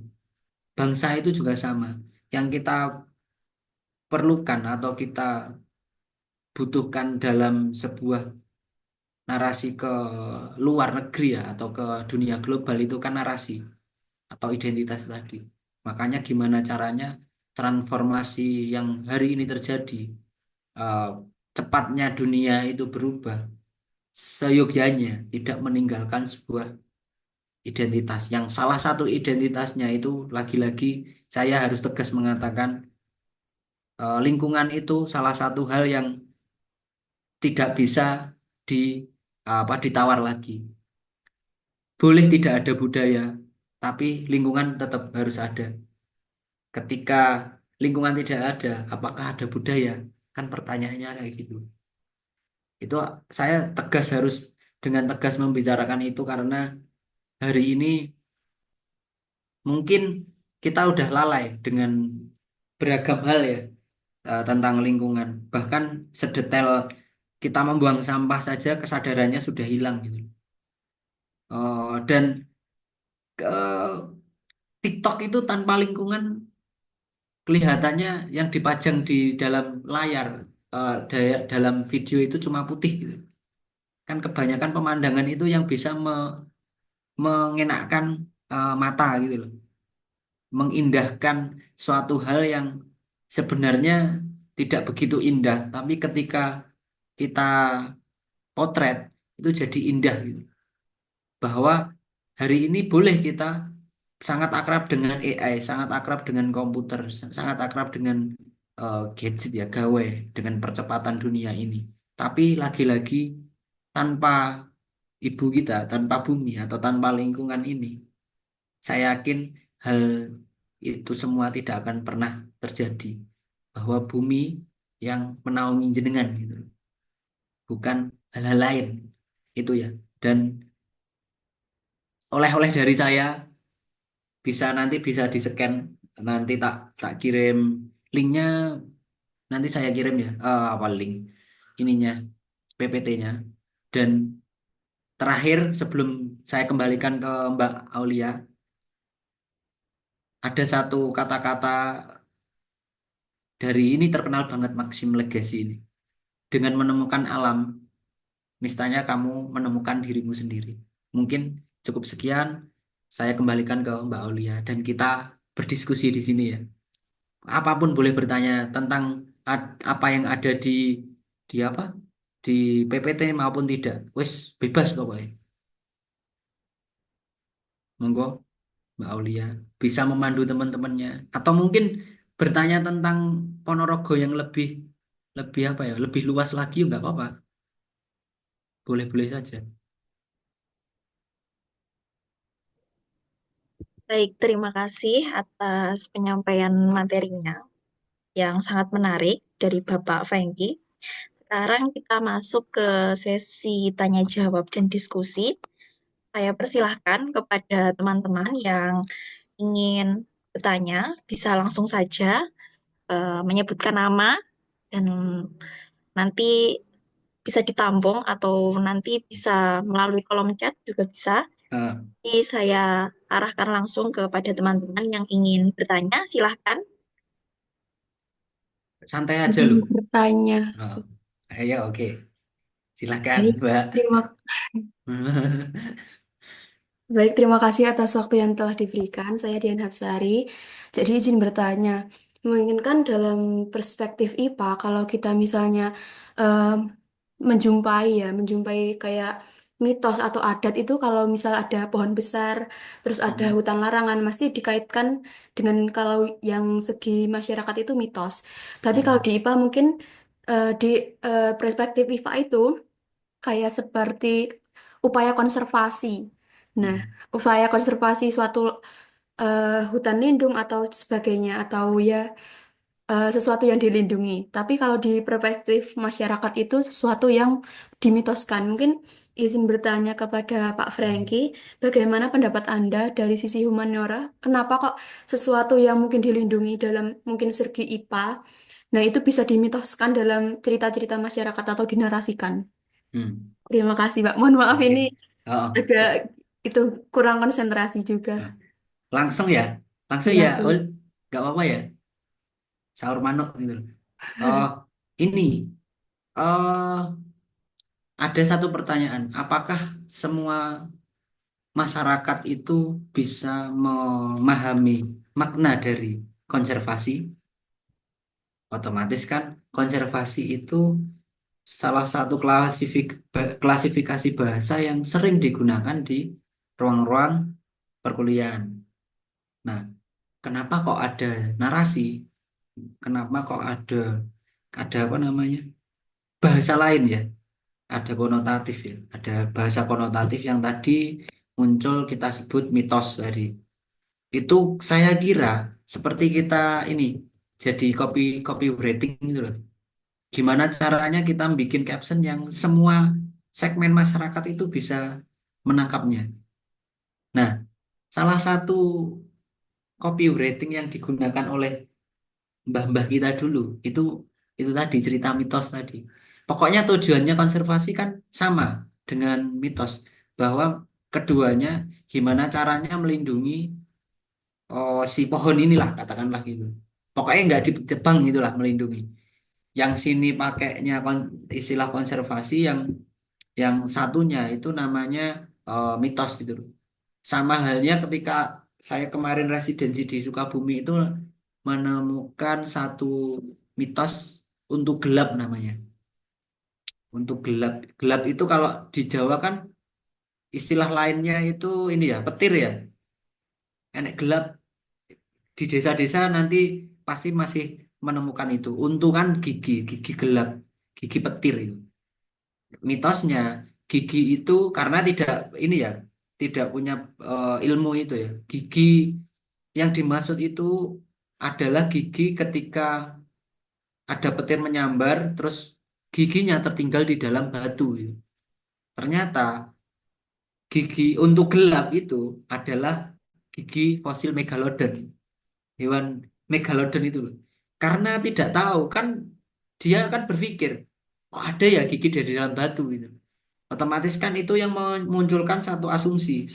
D: Bangsa itu juga sama. Yang kita perlukan atau kita butuhkan dalam sebuah narasi ke luar negeri ya atau ke dunia global itu kan narasi atau identitas tadi. Makanya gimana caranya transformasi yang hari ini terjadi, eh, cepatnya dunia itu berubah, seyogyanya tidak meninggalkan sebuah identitas. Yang salah satu identitasnya itu lagi-lagi saya harus tegas mengatakan lingkungan itu salah satu hal yang tidak bisa di ditawar lagi. Boleh tidak ada budaya, tapi lingkungan tetap harus ada. Ketika lingkungan tidak ada, apakah ada budaya? Kan pertanyaannya kayak gitu. Itu saya harus dengan tegas membicarakan itu karena hari ini mungkin kita udah lalai dengan beragam hal ya tentang lingkungan. Bahkan sedetail kita membuang sampah saja kesadarannya sudah hilang gitu. Dan TikTok itu tanpa lingkungan kelihatannya yang dipajang di dalam layar dalam video itu cuma putih gitu. Kan kebanyakan pemandangan itu yang bisa mengenakkan mata gitu loh, mengindahkan suatu hal yang sebenarnya tidak begitu indah, tapi ketika kita potret itu jadi indah gitu. Bahwa hari ini boleh kita sangat akrab dengan AI, sangat akrab dengan komputer, sangat akrab dengan gadget ya, gawe dengan percepatan dunia ini. Tapi lagi-lagi tanpa ibu kita, tanpa bumi atau tanpa lingkungan ini, saya yakin hal itu semua tidak akan pernah terjadi. Bahwa bumi yang menaungi jenengan gitu, bukan hal-hal lain itu ya. Dan oleh-oleh dari saya nanti bisa di-scan, nanti tak tak kirim linknya, nanti saya kirim ya apa link ininya PPT-nya. Dan terakhir sebelum saya kembalikan ke Mbak Aulia, ada satu kata-kata dari ini terkenal banget Maxim Legacy ini. Dengan menemukan alam, niscaya kamu menemukan dirimu sendiri. Mungkin cukup sekian, saya kembalikan ke Mbak Aulia dan kita berdiskusi di sini ya. Apapun boleh bertanya tentang apa yang ada di apa? Di PPT maupun tidak. Wes bebas pokoknya. Monggo Mbak Aulia bisa memandu teman-temannya atau mungkin bertanya tentang Ponorogo yang lebih lebih apa ya? Lebih luas lagi nggak apa-apa. Boleh-boleh saja.
A: Baik, terima kasih atas penyampaian materinya yang sangat menarik dari Bapak Fengki. Sekarang kita masuk ke sesi tanya jawab dan diskusi. Saya persilahkan kepada teman-teman yang ingin bertanya, bisa langsung saja menyebutkan nama dan nanti bisa ditampung atau nanti bisa melalui kolom chat juga bisa.
D: Eh,
A: Jadi saya arahkan langsung kepada teman-teman yang ingin bertanya, silahkan.
D: santai aja
B: Izin
D: loh.
B: bertanya.
D: Oh, ayo oke. Silakan
B: Baik,
D: Mbak.
B: terima Baik, terima kasih atas waktu yang telah diberikan. Saya Dian Hapsari. Jadi izin bertanya, menginginkan dalam perspektif IPA, kalau kita misalnya eh, menjumpai kayak mitos atau adat itu kalau misal ada pohon besar, terus ada
D: Mhm,
B: hutan larangan, pasti dikaitkan dengan kalau yang segi masyarakat itu mitos. Tapi kalau
D: mhm,
B: di IPA mungkin di perspektif IPA itu kayak seperti upaya konservasi. Nah,
D: mhm,
B: upaya konservasi suatu hutan lindung atau sebagainya atau ya sesuatu yang dilindungi. Tapi kalau di perspektif masyarakat itu sesuatu yang dimitoskan. Mungkin izin bertanya kepada Pak Franky, bagaimana pendapat Anda dari sisi humaniora? Kenapa kok sesuatu yang mungkin dilindungi dalam mungkin segi IPA, nah itu bisa dimitoskan dalam cerita-cerita masyarakat atau dinarasikan?
D: hmm.
B: Terima kasih, Pak. Mohon maaf
D: Oke.
B: ini
D: Oh,
B: agak
D: oh,
B: itu kurang konsentrasi juga.
D: oh. Langsung ya, langsung ya,
B: Silakan.
D: Ul. Gak apa-apa ya, sahur manuk gitu. Oh, ini, eh ada satu pertanyaan. Apakah semua masyarakat itu bisa memahami makna dari konservasi? Otomatis kan konservasi itu salah satu klasifikasi bahasa yang sering digunakan di ruang-ruang perkuliahan. Nah, kenapa kok ada narasi? Kenapa kok ada apa namanya? Bahasa lain ya? Ada konotatif ya. Ada bahasa konotatif yang tadi muncul kita sebut mitos tadi. Itu saya kira seperti kita ini jadi copywriting gitu loh. Gimana caranya kita bikin caption yang semua segmen masyarakat itu bisa menangkapnya. Nah, salah satu copywriting yang digunakan oleh mbah-mbah kita dulu itu tadi cerita mitos tadi. Pokoknya tujuannya konservasi kan sama dengan mitos bahwa keduanya gimana caranya melindungi si pohon inilah katakanlah gitu. Pokoknya nggak ditebang itulah melindungi. Yang sini pakainya istilah konservasi yang satunya itu namanya mitos gitu loh. Sama halnya ketika saya kemarin residensi di Sukabumi itu menemukan satu mitos untuk gelap namanya. Untuk gelap, gelap itu kalau di Jawa kan istilah lainnya itu ini ya, petir ya. Enek gelap di desa-desa nanti pasti masih menemukan itu. Untu kan gigi gelap, gigi petir itu. Mitosnya gigi itu karena tidak ini ya, tidak punya ilmu itu ya. Gigi yang dimaksud itu adalah gigi ketika ada petir menyambar, terus giginya tertinggal di dalam batu. Gitu. Ternyata gigi untuk gelap itu adalah gigi fosil megalodon, hewan megalodon itu loh. Karena tidak tahu kan dia kan berpikir kok ada ya gigi dari dalam batu gitu. Otomatis kan itu yang memunculkan satu asumsi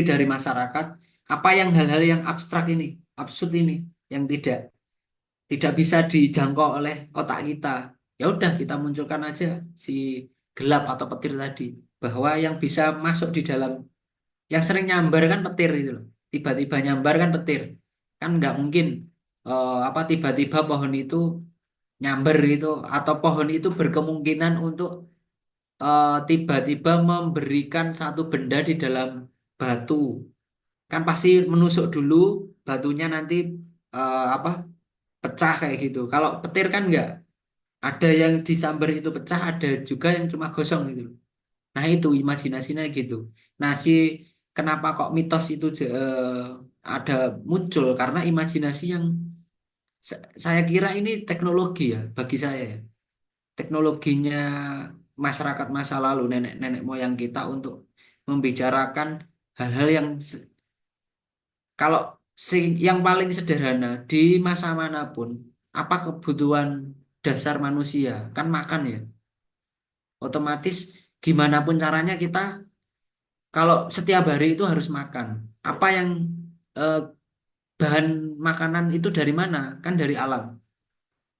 D: dari masyarakat, apa yang hal-hal yang abstrak ini, absurd ini, yang tidak bisa dijangkau oleh otak kita. Ya udah kita munculkan aja si gelap atau petir tadi, bahwa yang bisa masuk di dalam, yang sering nyambar kan petir itu loh. Tiba-tiba nyambar kan petir. Kan nggak mungkin apa tiba-tiba pohon itu nyamber gitu, atau pohon itu berkemungkinan untuk tiba-tiba memberikan satu benda di dalam batu. Kan pasti menusuk dulu, batunya nanti apa pecah kayak gitu. Kalau petir kan nggak, ada yang disambar itu pecah, ada juga yang cuma gosong gitu. Nah itu imajinasinya gitu. Nah kenapa kok mitos itu ada muncul karena imajinasi yang saya kira ini teknologi ya bagi saya ya. Teknologinya masyarakat masa lalu, nenek-nenek moyang kita untuk membicarakan hal-hal yang kalau yang paling sederhana di masa manapun, apa kebutuhan dasar manusia kan makan ya. Otomatis gimana pun caranya kita kalau setiap hari itu harus makan. Apa yang eh, bahan makanan itu dari mana? Kan dari alam.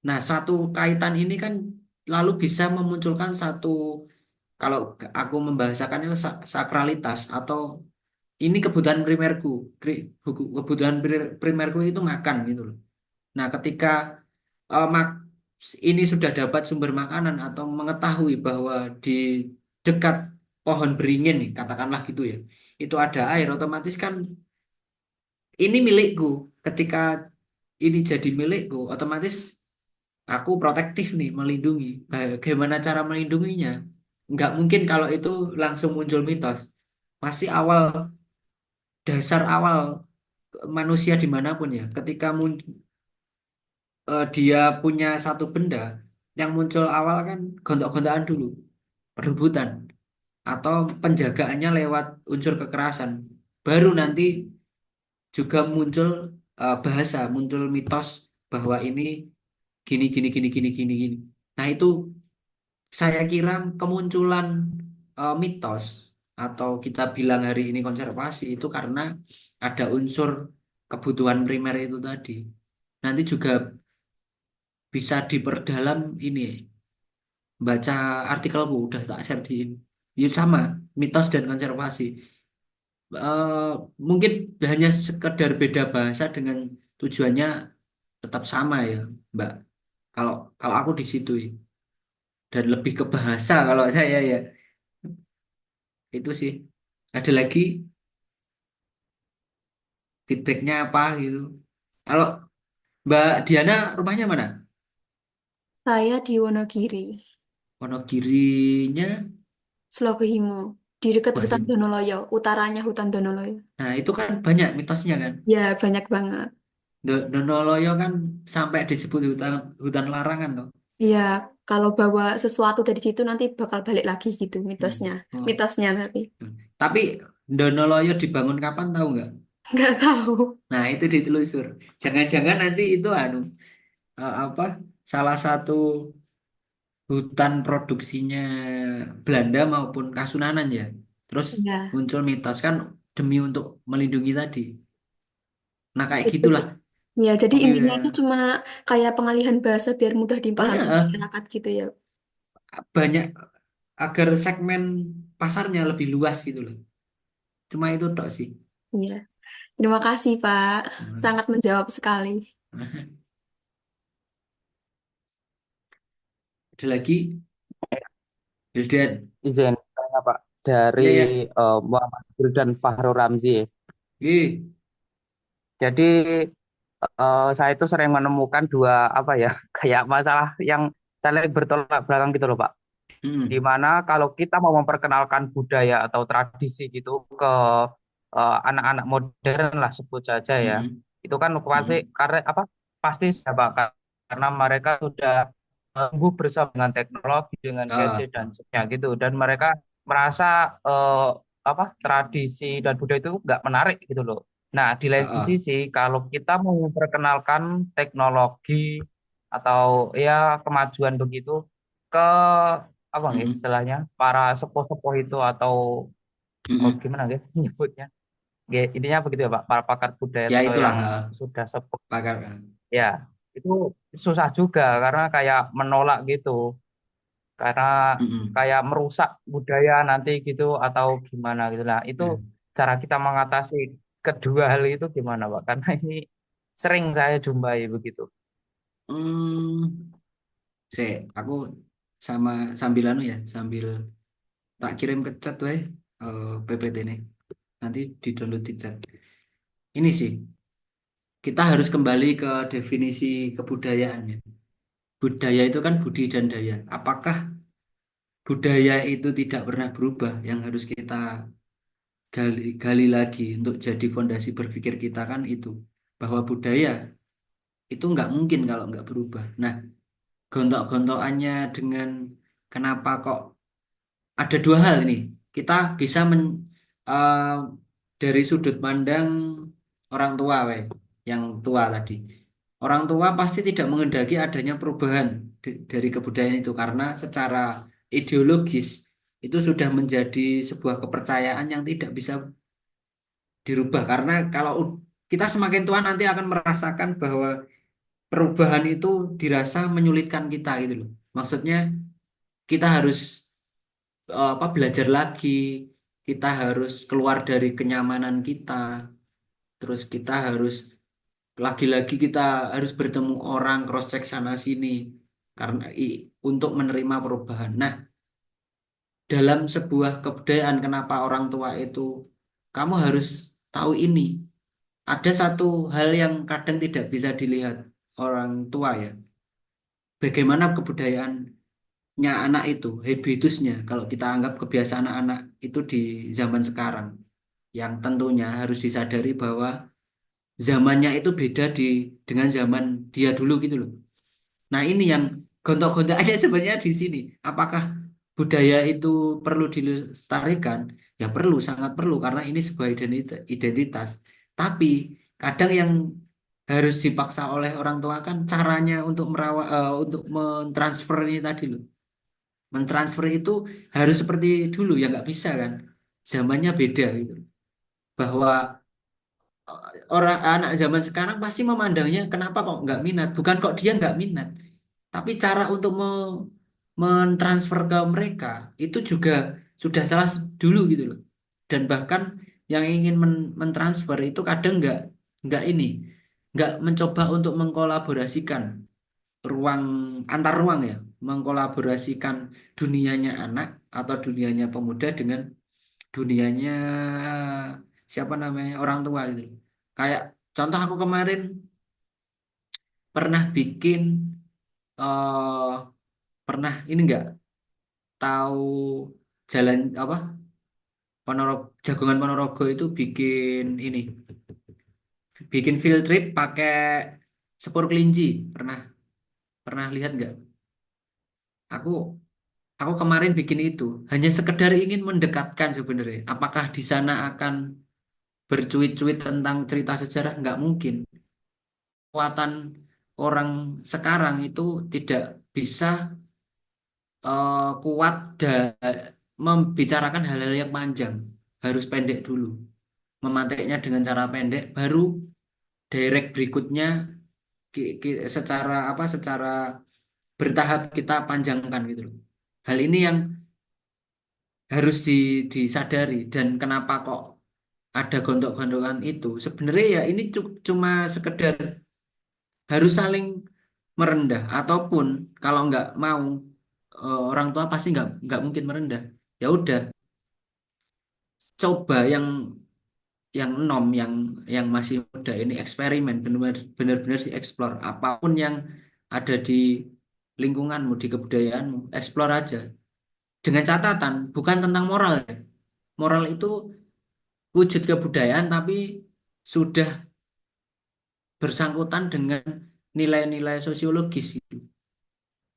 D: Nah, satu kaitan ini kan lalu bisa memunculkan satu, kalau aku membahasakannya sakralitas atau ini kebutuhan primerku. Kebutuhan primerku itu makan gitu loh. Nah, ketika eh, mak- ini sudah dapat sumber makanan atau mengetahui bahwa di dekat pohon beringin nih, katakanlah gitu ya, itu ada air, otomatis kan ini milikku. Ketika ini jadi milikku, otomatis aku protektif nih, melindungi. Bagaimana cara melindunginya? Nggak mungkin kalau itu langsung muncul mitos. Pasti dasar awal manusia dimanapun ya, ketika dia punya satu benda, yang muncul awal kan gontok-gontakan dulu, perebutan, atau penjagaannya lewat unsur kekerasan. Baru nanti juga muncul bahasa, muncul mitos bahwa ini gini, gini, gini, gini, gini, gini. Nah itu saya kira kemunculan mitos atau kita bilang hari ini konservasi itu karena ada unsur kebutuhan primer itu tadi. Nanti juga bisa diperdalam ini, baca artikelku udah tak share di ini. Ya sama, mitos dan konservasi. Eh, Mungkin hanya sekedar beda bahasa dengan tujuannya tetap sama ya, Mbak. Kalau kalau aku di situ ya. Dan lebih ke bahasa kalau saya ya. Itu sih. Ada lagi feedbacknya apa gitu. Kalau Mbak Diana rumahnya mana?
B: Saya di Wonogiri,
D: Wonogirinya
B: Slogohimo, di dekat hutan
D: Wahim.
B: Donoloyo, utaranya hutan Donoloyo.
D: Nah itu kan banyak mitosnya kan.
B: Ya, banyak banget.
D: Donoloyo kan sampai disebut hutan hutan larangan tuh.
B: Iya, kalau bawa sesuatu dari situ nanti bakal balik lagi gitu mitosnya.
D: Hmm. Oh.
B: Mitosnya tapi
D: Tapi Donoloyo dibangun kapan tahu nggak?
B: nggak tahu.
D: Nah itu ditelusur. Jangan-jangan nanti itu apa salah satu hutan produksinya Belanda maupun Kasunanan ya. Terus
B: Ya.
D: muncul mitos kan demi untuk melindungi tadi. Nah kayak
B: Itu.
D: gitulah.
B: Ya, jadi
D: Oke,
B: intinya itu cuma kayak pengalihan bahasa biar mudah dipahami
D: banyak
B: masyarakat gitu ya.
D: banyak agar segmen pasarnya lebih luas gitu loh. Cuma itu tok sih.
B: Iya. Terima kasih, Pak.
D: Hmm.
B: Sangat menjawab sekali.
D: Ada lagi, Hildan.
E: Izin tanya Pak dari
D: Ya ya.
E: Muhammad Gil dan Fahru Ramzi.
D: Oke.
E: Jadi saya itu sering menemukan dua apa ya kayak masalah yang saling bertolak belakang gitu loh Pak. Di
D: Hmm.
E: mana kalau kita mau memperkenalkan budaya atau tradisi gitu ke anak-anak modern lah sebut saja ya,
D: Hmm.
E: itu kan pasti
D: Hmm.
E: karena apa pasti saya Pak karena mereka sudah tumbuh bersama dengan teknologi, dengan gadget
D: Ah,
E: dan
D: ah,
E: sebagainya gitu, dan mereka merasa apa tradisi dan budaya itu nggak menarik gitu loh. Nah, di
D: ah,
E: lain
D: ah.
E: sisi kalau kita mau memperkenalkan teknologi atau ya kemajuan begitu ke apa nggih
D: Mm-mm.
E: istilahnya para sepuh-sepuh itu atau
D: Mm-mm.
E: gimana nggih nyebutnya. Nggih, intinya begitu ya Pak, para pakar budaya
D: Ya
E: atau
D: itulah
E: yang sudah sepuh
D: pakar.
E: ya itu susah juga karena kayak menolak gitu karena
D: Mm-mm.
E: kayak merusak budaya nanti gitu atau gimana gitu lah itu
D: Nah,
E: cara kita mengatasi kedua hal itu gimana Pak karena ini sering saya jumpai begitu.
D: hmm, aku sama sambil anu ya, sambil tak kirim ke chat wae PPT ini. Nanti di download di chat. Ini sih, kita harus kembali ke definisi kebudayaannya. Budaya itu kan budi dan daya. Apakah budaya itu tidak pernah berubah? Yang harus kita gali lagi untuk jadi fondasi berpikir kita kan itu. Bahwa budaya itu nggak mungkin kalau nggak berubah. Nah, gontok-gontokannya dengan kenapa kok ada dua hal ini. Kita bisa eh, dari sudut pandang orang tua, yang tua tadi. Orang tua pasti tidak menghendaki adanya perubahan dari kebudayaan itu karena secara ideologis itu sudah menjadi sebuah kepercayaan yang tidak bisa dirubah. Karena kalau kita semakin tua nanti akan merasakan bahwa perubahan itu dirasa menyulitkan kita gitu loh. Maksudnya kita harus belajar lagi, kita harus keluar dari kenyamanan kita, terus kita harus lagi-lagi kita harus bertemu orang cross check sana sini karena untuk menerima perubahan. Nah, dalam sebuah kebudayaan kenapa orang tua itu kamu harus tahu ini. Ada satu hal yang kadang tidak bisa dilihat orang tua ya. Bagaimana kebudayaannya anak itu, habitusnya kalau kita anggap kebiasaan anak itu di zaman sekarang yang tentunya harus disadari bahwa zamannya itu beda dengan zaman dia dulu gitu loh. Nah, ini yang gontok-gontok aja sebenarnya di sini. Apakah budaya itu perlu dilestarikan? Ya perlu, sangat perlu karena ini sebuah identitas. Tapi kadang yang harus dipaksa oleh orang tua kan caranya untuk merawat, untuk mentransfer ini tadi loh. Mentransfer itu harus seperti dulu ya nggak bisa kan. Zamannya beda gitu. Bahwa orang anak zaman sekarang pasti memandangnya kenapa kok nggak minat, bukan kok dia nggak minat, tapi cara untuk mentransfer ke mereka itu juga sudah salah dulu gitu loh. Dan bahkan yang ingin mentransfer itu kadang nggak ini nggak mencoba untuk mengkolaborasikan ruang antar ruang ya, mengkolaborasikan dunianya anak atau dunianya pemuda dengan dunianya siapa namanya orang tua gitu loh. Kayak contoh aku kemarin pernah bikin eh pernah ini enggak tahu jalan apa Jagongan Ponorogo itu bikin field trip pakai sepur kelinci. Pernah pernah lihat nggak? Aku aku kemarin bikin itu hanya sekedar ingin mendekatkan sebenarnya. Apakah di sana akan bercuit-cuit tentang cerita sejarah? Nggak mungkin. Kekuatan orang sekarang itu tidak bisa kuat membicarakan hal-hal yang panjang. Harus pendek dulu. Memantiknya dengan cara pendek, baru direct berikutnya secara bertahap kita panjangkan gitu loh. Hal ini yang harus disadari dan kenapa kok ada gontok-gontokan itu. Sebenarnya ya ini cuma sekedar harus saling merendah ataupun kalau nggak mau orang tua pasti nggak mungkin merendah. Ya udah, coba yang yang masih muda ini eksperimen benar-benar dieksplor apapun yang ada di lingkunganmu di kebudayaanmu eksplor aja dengan catatan bukan tentang moral ya. Moral itu wujud kebudayaan tapi sudah bersangkutan dengan nilai-nilai sosiologis gitu.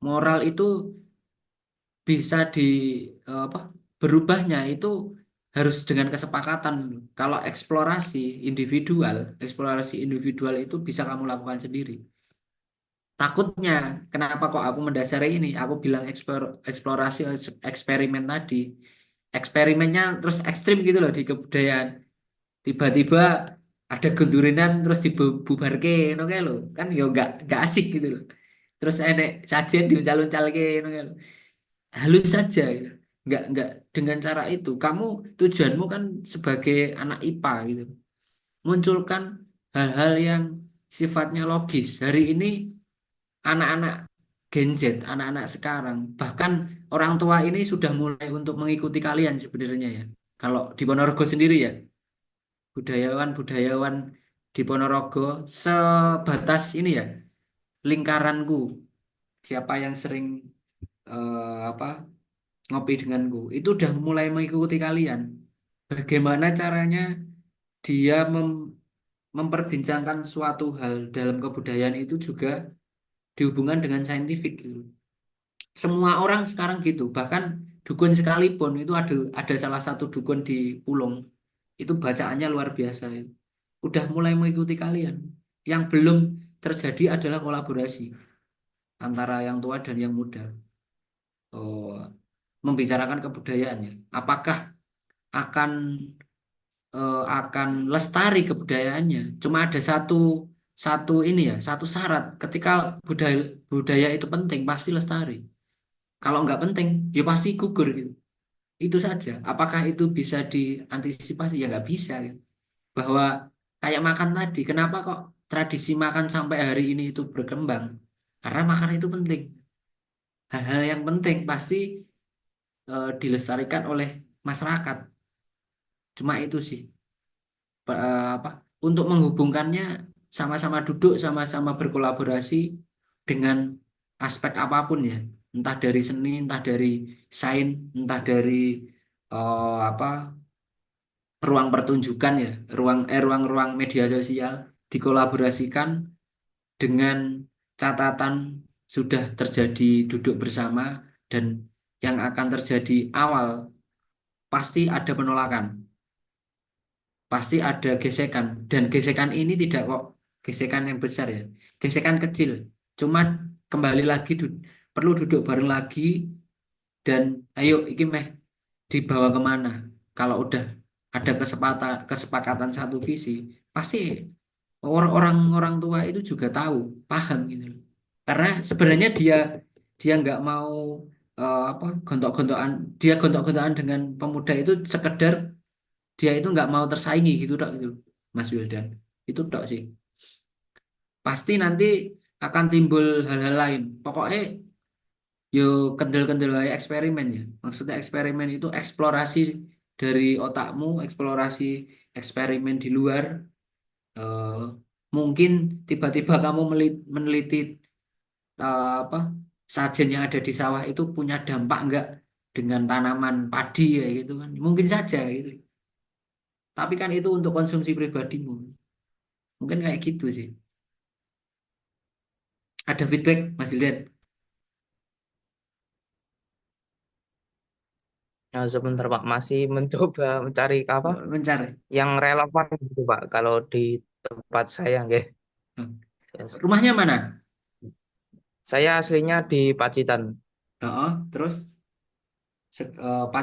D: Moral itu bisa apa berubahnya itu harus dengan kesepakatan. Kalau eksplorasi individual itu bisa kamu lakukan sendiri. Takutnya, kenapa kok aku mendasari ini? Aku bilang eksplorasi eksperimen tadi. Eksperimennya terus ekstrim gitu loh di kebudayaan. Tiba-tiba ada gendurinan terus dibubarke, no kayak lo. Kan ya nggak asik gitu loh. Terus enek sajen diuncal-uncalke, no kayak lo. Halus saja gitu. Nggak dengan cara itu. Kamu tujuanmu kan sebagai anak IPA gitu. Munculkan hal-hal yang sifatnya logis. Hari ini anak-anak Gen Z, anak-anak sekarang, bahkan orang tua ini sudah mulai untuk mengikuti kalian sebenarnya ya. Kalau di Ponorogo sendiri ya, budayawan-budayawan di Ponorogo sebatas ini ya, lingkaranku. Siapa yang sering apa ngopi denganku, itu udah mulai mengikuti kalian. Bagaimana caranya dia memperbincangkan suatu hal dalam kebudayaan itu juga dihubungkan dengan saintifik gitu. Semua orang sekarang gitu, bahkan dukun sekalipun itu ada salah satu dukun di Pulung itu bacaannya luar biasa itu. Udah mulai mengikuti kalian. Yang belum terjadi adalah kolaborasi antara yang tua dan yang muda. Oh, membicarakan kebudayaannya. Apakah akan akan lestari kebudayaannya? Cuma ada satu satu ini ya, satu syarat. Ketika budaya budaya itu penting, pasti lestari. Kalau nggak penting, ya pasti gugur gitu. Itu saja. Apakah itu bisa diantisipasi? Ya nggak bisa. Gitu. Bahwa kayak makan tadi, kenapa kok tradisi makan sampai hari ini itu berkembang? Karena makan itu penting. Hal-hal yang penting pasti dilestarikan oleh masyarakat. Cuma itu sih. Apa? Untuk menghubungkannya sama-sama duduk, sama-sama berkolaborasi dengan aspek apapun ya. Entah dari seni, entah dari sains, entah dari apa ruang pertunjukan ya, ruang-ruang media sosial dikolaborasikan dengan catatan sudah terjadi duduk bersama dan yang akan terjadi awal pasti ada penolakan, pasti ada gesekan dan gesekan ini tidak kok gesekan yang besar ya, gesekan kecil, cuma kembali lagi perlu duduk bareng lagi dan ayo iki meh dibawa kemana. Kalau udah ada kesepakatan satu visi, pasti orang-orang tua itu juga tahu, paham gitu loh. Karena sebenarnya dia dia nggak mau apa gontok-gontokan, dia gontok-gontokan dengan pemuda itu sekedar dia itu nggak mau tersaingi gitu dok itu, Mas Wildan. Itu dok sih. Pasti nanti akan timbul hal-hal lain. Pokoknya yo kendel-kendel aja eksperimen ya. Maksudnya eksperimen itu eksplorasi dari otakmu, eksplorasi eksperimen di luar. Eh, Mungkin tiba-tiba kamu meneliti apa sajen yang ada di sawah itu punya dampak enggak dengan tanaman padi ya gitu kan. Mungkin saja gitu. Tapi kan itu untuk konsumsi pribadimu. Mungkin kayak gitu sih. Ada feedback Mas Julian?
E: Nah, sebentar Pak, masih mencoba mencari apa
D: Mencari.
E: yang relevan gitu Pak. Kalau di tempat saya, nggih.
D: Hmm. Rumahnya mana?
E: Saya aslinya di Pacitan,
D: Oh, terus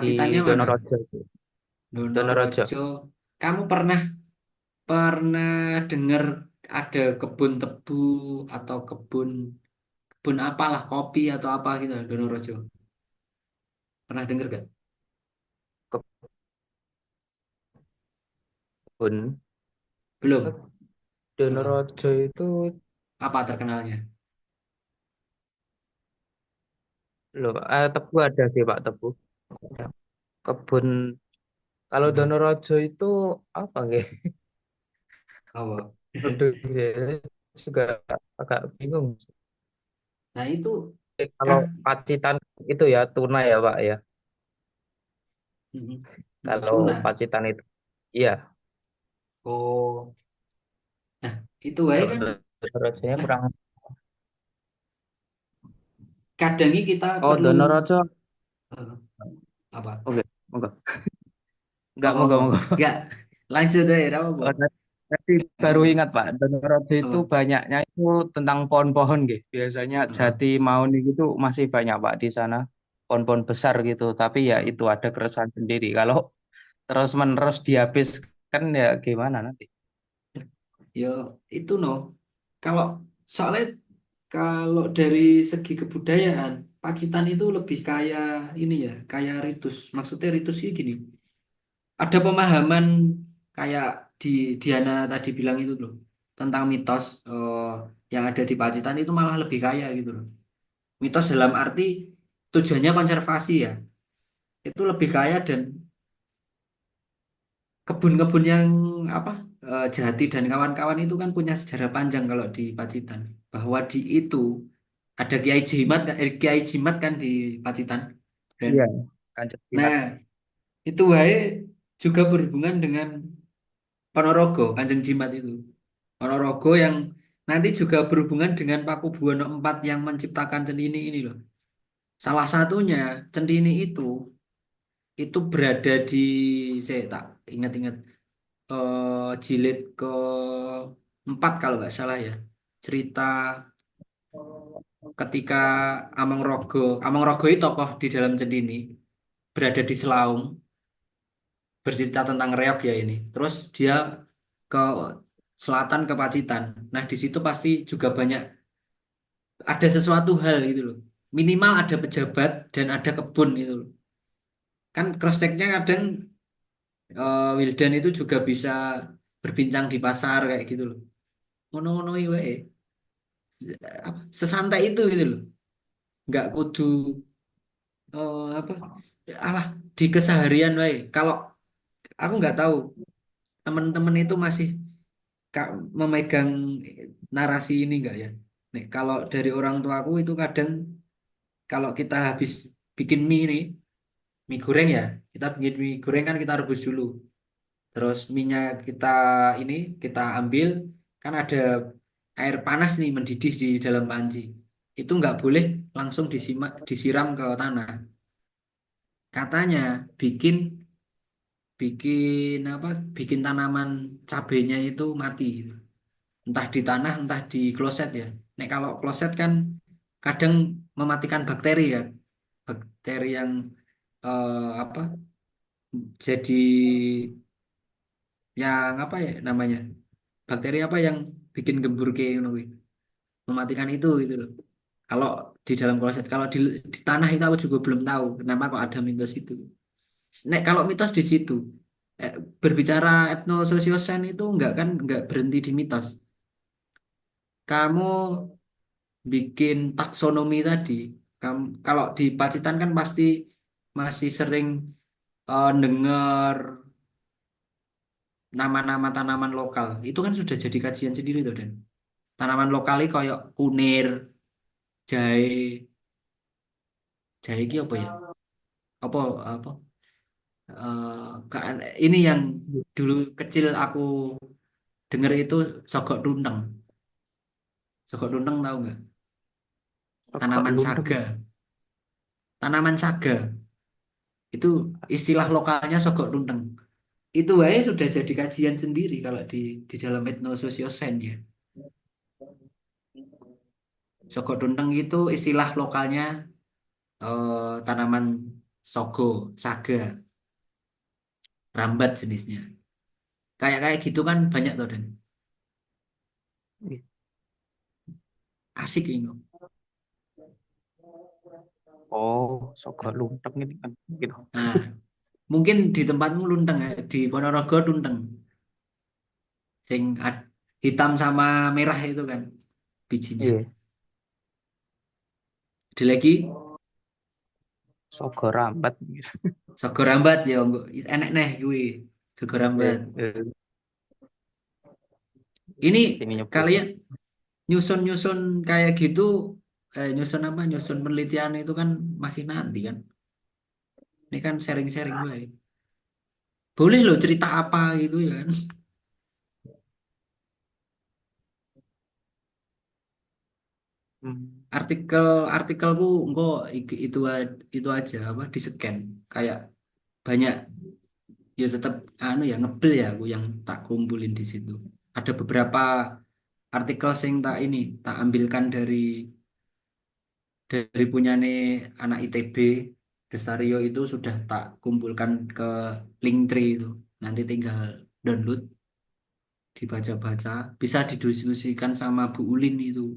E: di
D: Pacitannya mana?
E: Donorojo. Donorojo.
D: Donorojo. Kamu pernah pernah dengar ada kebun tebu atau kebun kebun apalah kopi atau apa gitu Donorojo? Pernah dengar gak?
E: Kebun.
D: Belum. Eh,
E: Donorojo itu
D: Apa terkenalnya?
E: loh, tebu ada sih Pak, tebu. Kebun. Kalau
D: Ada.
E: Donorojo itu apa nggih?
D: Apa?
E: Waduh, saya juga agak bingung.
D: Nah itu
E: Kalau
D: kan
E: Pacitan itu ya tuna ya Pak ya.
D: mm,
E: Kalau
D: tuna.
E: Pacitan itu, iya.
D: Oh, nah itu aja
E: Kalau
D: kan.
E: Donorojonya
D: Nah
E: kurang.
D: kadang ini kita
E: Oh,
D: perlu
E: Donorojo.
D: eh, apa?
E: Oke, monggo. Enggak,
D: Apa
E: monggo,
D: apa?
E: monggo.
D: Enggak, lanjut deh, apa?
E: Oh, Jadi baru
D: Oh,
E: ingat Pak, Donorodo itu
D: apa?
E: banyaknya itu tentang pohon-pohon gitu. Biasanya
D: Oh,
E: Jati Mauni gitu masih banyak Pak di sana. Pohon-pohon besar gitu. Tapi ya itu ada keresahan sendiri. Kalau terus-menerus dihabiskan ya gimana nanti?
D: ya itu no. Kalau soalnya kalau dari segi kebudayaan, Pacitan itu lebih kaya ini ya, kaya ritus. Maksudnya ritus ini gini, ada pemahaman kayak di Diana tadi bilang itu loh, tentang mitos yang ada di Pacitan itu malah lebih kaya gitu loh. Mitos dalam arti tujuannya konservasi ya, itu lebih kaya dan kebun-kebun yang apa Jati dan kawan-kawan itu kan punya sejarah panjang kalau di Pacitan. Bahwa di itu ada Kiai Jimat kan di Pacitan. Dan
E: Iya, Kanjeng
D: nah
E: Jimat.
D: itu wae juga berhubungan dengan Ponorogo, Kanjeng Jimat itu. Ponorogo yang nanti juga berhubungan dengan Pakubuwono IV yang menciptakan Centini ini loh. Salah satunya Centini itu berada di saya tak ingat-ingat jilid ke 4 kalau nggak salah ya. Cerita ketika Amangrogo itu tokoh di dalam Centini berada di Selaung bercerita tentang reog ya ini. Terus dia ke selatan ke Pacitan. Nah di situ pasti juga banyak ada sesuatu hal gitu loh. Minimal ada pejabat dan ada kebun gitu loh. Kan cross-checknya kadang Wildan itu juga bisa berbincang di pasar kayak gitu loh. Ngono-ngono wae. Sesantai itu gitu loh. Nggak kudu apa alah di keseharian wae. Kalau aku nggak tahu teman-teman itu masih memegang narasi ini nggak ya. Nih, kalau dari orang tuaku itu kadang kalau kita habis bikin mie nih, mie goreng ya, kita bikin mie goreng kan kita rebus dulu. Terus minyak ini kita ambil, kan ada air panas nih mendidih di dalam panci. Itu nggak boleh langsung disiram ke tanah. Katanya bikin bikin apa? Bikin tanaman cabenya itu mati, gitu. Entah di tanah, entah di kloset ya. Nek kalau kloset kan kadang mematikan bakteri kan, bakteri yang apa? Jadi yang apa ya namanya? Bakteri apa yang bikin gembur kayak ngono kuwi? Mematikan itu gitu loh. Kalau di dalam kloset, kalau di tanah itu aku juga belum tahu kenapa kok ada mitos itu. Nek kalau mitos di situ, eh, berbicara etnososial itu enggak kan enggak berhenti di mitos. Kamu bikin taksonomi tadi, kalau di Pacitan kan pasti masih sering dengar nama-nama tanaman lokal. Itu kan sudah jadi kajian sendiri tuh, Dan. Tanaman lokal ini kayak kunir, jahe, jahe iki apa ya? Apa apa? Ini yang dulu kecil aku dengar itu sogok tunteng. Sogok tunteng tahu nggak?
E: Kok
D: Tanaman
E: lundeng.
D: saga. Tanaman saga itu istilah lokalnya sogok tunteng. Itu aja sudah jadi kajian sendiri kalau di dalam etnososiosen ya. Sogok tunteng itu istilah lokalnya tanaman sogo, saga, rambat jenisnya. Kayak kayak gitu kan banyak tuh Dan. Asik ini.
E: Oh, soga lunteng ini kan gitu.
D: Nah, mungkin di tempatmu lunteng ya, di Ponorogo lunteng. Sing hitam sama merah itu kan bijinya.
E: Iya,
D: Ada lagi
E: soga rambat gitu.
D: sogo rambat ya, enek neh gue. Sogo
E: Iya,
D: rambat.
E: iya.
D: Ini
E: Sini nyebut.
D: kalian nyusun-nyusun kayak gitu, nyusun apa? Nyusun penelitian itu kan masih nanti kan. Ini kan sharing-sharing gue. Boleh loh cerita apa gitu ya kan.
E: Hmm.
D: Artikelku enggak itu aja apa di scan kayak banyak ya tetap anu ya ngebel ya aku yang tak kumpulin di situ. ada beberapa artikel yang tak ambilkan dari punyane anak ITB Desario itu sudah tak kumpulkan ke Linktree itu. Nanti tinggal download, dibaca-baca, bisa didiskusikan sama Bu Ulin itu.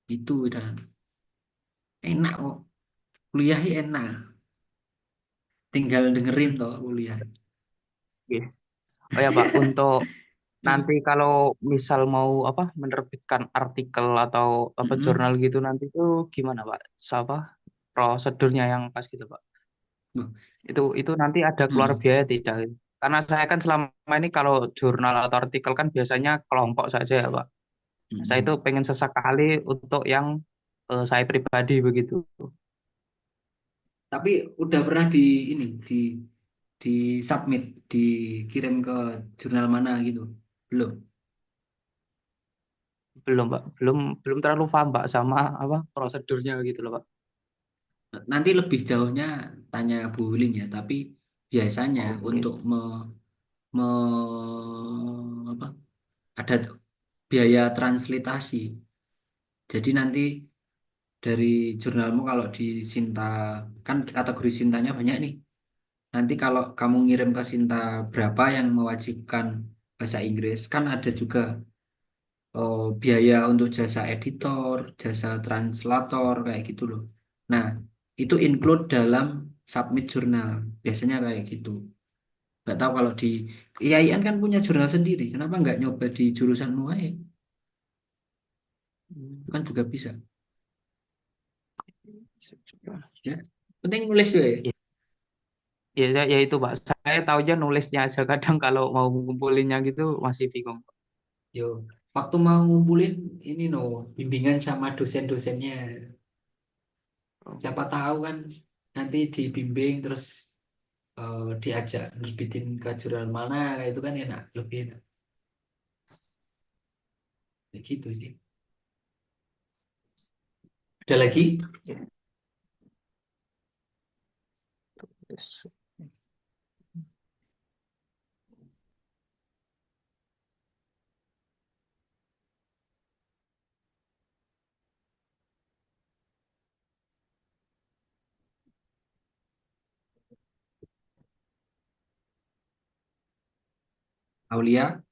D: Itu udah enak kok. Kuliah enak. Tinggal dengerin toh kuliah.
E: Oke. Oh ya Pak, untuk nanti kalau misal mau apa menerbitkan artikel atau apa
D: Mm-mm.
E: jurnal gitu nanti itu gimana Pak? Apa prosedurnya yang pas gitu Pak?
D: Loh,
E: Itu nanti ada keluar
D: mm,
E: biaya tidak gitu? Karena saya kan selama ini kalau jurnal atau artikel kan biasanya kelompok saja ya Pak. Saya itu
D: mm.
E: pengen sesekali untuk yang saya pribadi begitu.
D: Tapi udah pernah ini di submit, dikirim ke jurnal mana gitu? Belum.
E: Belum Pak, belum belum terlalu paham Pak sama apa prosedurnya gitu loh Pak.
D: Nanti lebih jauhnya tanya Bu Ulin ya. Tapi biasanya
E: Oke.
D: untuk me, apa, ada biaya translitasi. Jadi nanti dari jurnalmu kalau di Sinta, kan kategori Sintanya banyak nih. Nanti kalau kamu ngirim ke Sinta berapa yang mewajibkan bahasa Inggris, kan ada juga biaya untuk jasa editor, jasa translator kayak gitu loh. Nah, itu include dalam submit jurnal. Biasanya kayak gitu. Nggak tahu kalau di IAIN kan punya jurnal sendiri. Kenapa nggak nyoba di jurusanmu aja? Itu kan juga bisa. Ya, penting nulis ya.
E: Ya, ya itu Pak. Saya tahu aja nulisnya aja kadang kalau mau ngumpulinnya gitu masih bingung.
D: Yo, waktu mau ngumpulin ini no bimbingan sama dosen-dosennya. Siapa tahu kan nanti dibimbing terus diajak nerbitin ke jurnal mana kayak itu kan enak, lebih enak. Kayak gitu sih. Ada lagi?
E: Ya. Yes.
D: Aulia,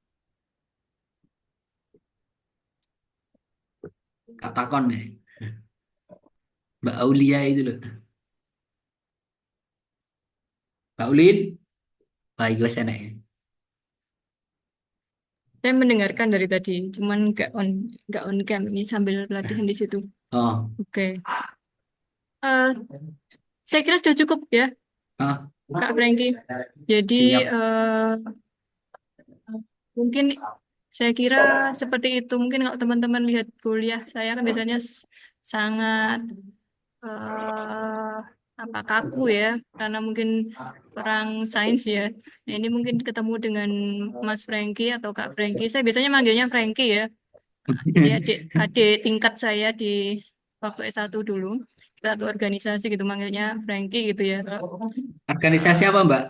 D: katakan nih. Mbak Aulia itu loh. Mbak Ulin, baik gue sana ya.
B: Saya mendengarkan dari tadi, cuman nggak on cam ini sambil pelatihan di situ.
D: Oh,
B: Oke. Eh, saya kira sudah cukup ya,
D: ah,
B: Kak Franky. Jadi
D: siap.
B: mungkin saya kira seperti itu. Mungkin kalau teman-teman lihat kuliah saya kan biasanya sangat eh apa kaku ya, karena mungkin orang sains ya. Nah, ini mungkin ketemu dengan Mas Franky atau Kak Franky. Saya biasanya manggilnya Franky ya. Jadi adik adik tingkat saya di waktu S1 dulu. Kita satu organisasi gitu manggilnya Franky gitu ya.
D: Organisasi apa Mbak?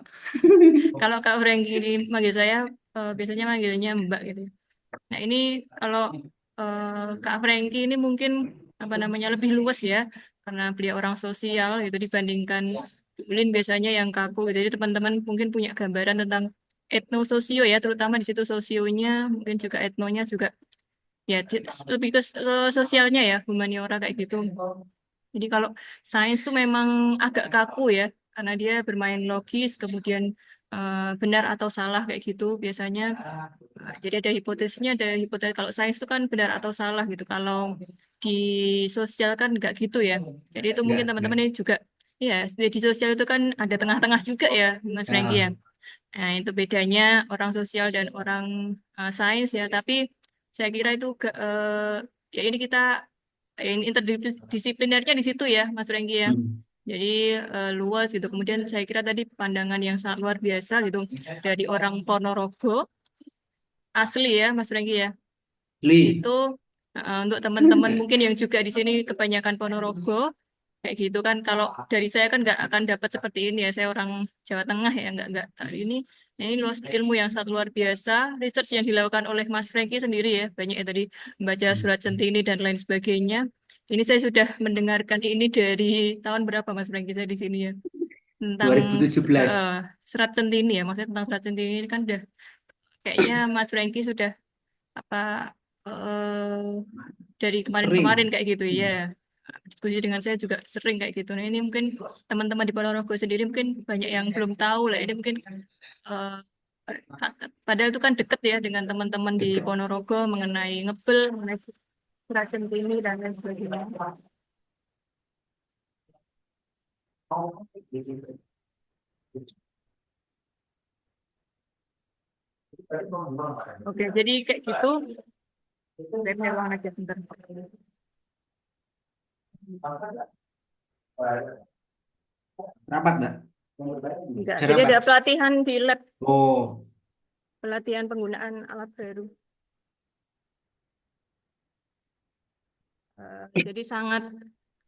B: Kalau Kak Franky ini manggil saya biasanya manggilnya Mbak gitu. Nah, ini kalau Kak Franky ini mungkin apa namanya lebih luas ya, karena beliau orang sosial gitu dibandingkan Ulin biasanya yang kaku gitu. Jadi teman-teman mungkin punya gambaran tentang etnososio ya, terutama di situ sosionya, mungkin juga etnonya juga ya lebih ke sosialnya ya, humaniora kayak gitu. Jadi kalau sains tuh memang agak kaku ya, karena dia bermain logis, kemudian benar atau salah kayak gitu biasanya. Jadi ada hipotesis kalau sains itu kan benar atau salah gitu. Kalau di sosial kan nggak gitu ya. Jadi itu mungkin
D: Enggak.
B: teman-teman ini juga ya di sosial itu kan ada tengah-tengah juga ya, Mas Franky ya.
D: Ah,
B: Nah, itu bedanya orang sosial dan orang sains ya. Tapi saya kira itu ya ini kita yang interdisiplinernya di situ ya, Mas Rengki ya.
D: hmm.
B: Jadi luas gitu. Kemudian saya kira tadi pandangan yang sangat luar biasa gitu dari orang Ponorogo asli ya, Mas Rengki ya.
D: Li.
B: Itu untuk teman-teman mungkin yang juga di sini kebanyakan Ponorogo kayak gitu kan. Kalau dari saya kan nggak akan dapat seperti ini ya. Saya orang Jawa Tengah ya, nggak ini.
F: Nah, ini luas ilmu yang sangat luar biasa. Research yang dilakukan oleh Mas Franky sendiri ya, banyak ya tadi membaca surat centini dan lain sebagainya. Ini saya sudah mendengarkan ini dari tahun berapa Mas Franky saya di sini ya, tentang
D: 2017.
F: serat centini ya, maksudnya tentang serat centini ini kan udah kayaknya Mas Franky sudah apa eh, dari kemarin-kemarin
D: Sering.
F: kayak gitu ya. Diskusi dengan saya juga sering kayak gitu. Nah, ini mungkin teman-teman di Ponorogo sendiri mungkin banyak yang belum tahu lah. Ini mungkin eh, padahal itu kan deket ya dengan teman-teman di
D: Deket.
F: Ponorogo mengenai ngebel, mengenai seracun ini dan lain sebagainya. Oke, jadi kayak gitu. Saya ulang aja bentar.
D: Rapat, Mbak?
F: Enggak,
D: Ada
F: jadi
D: rapat?
F: ada pelatihan di lab,
D: Oh,
F: pelatihan penggunaan alat baru. Jadi sangat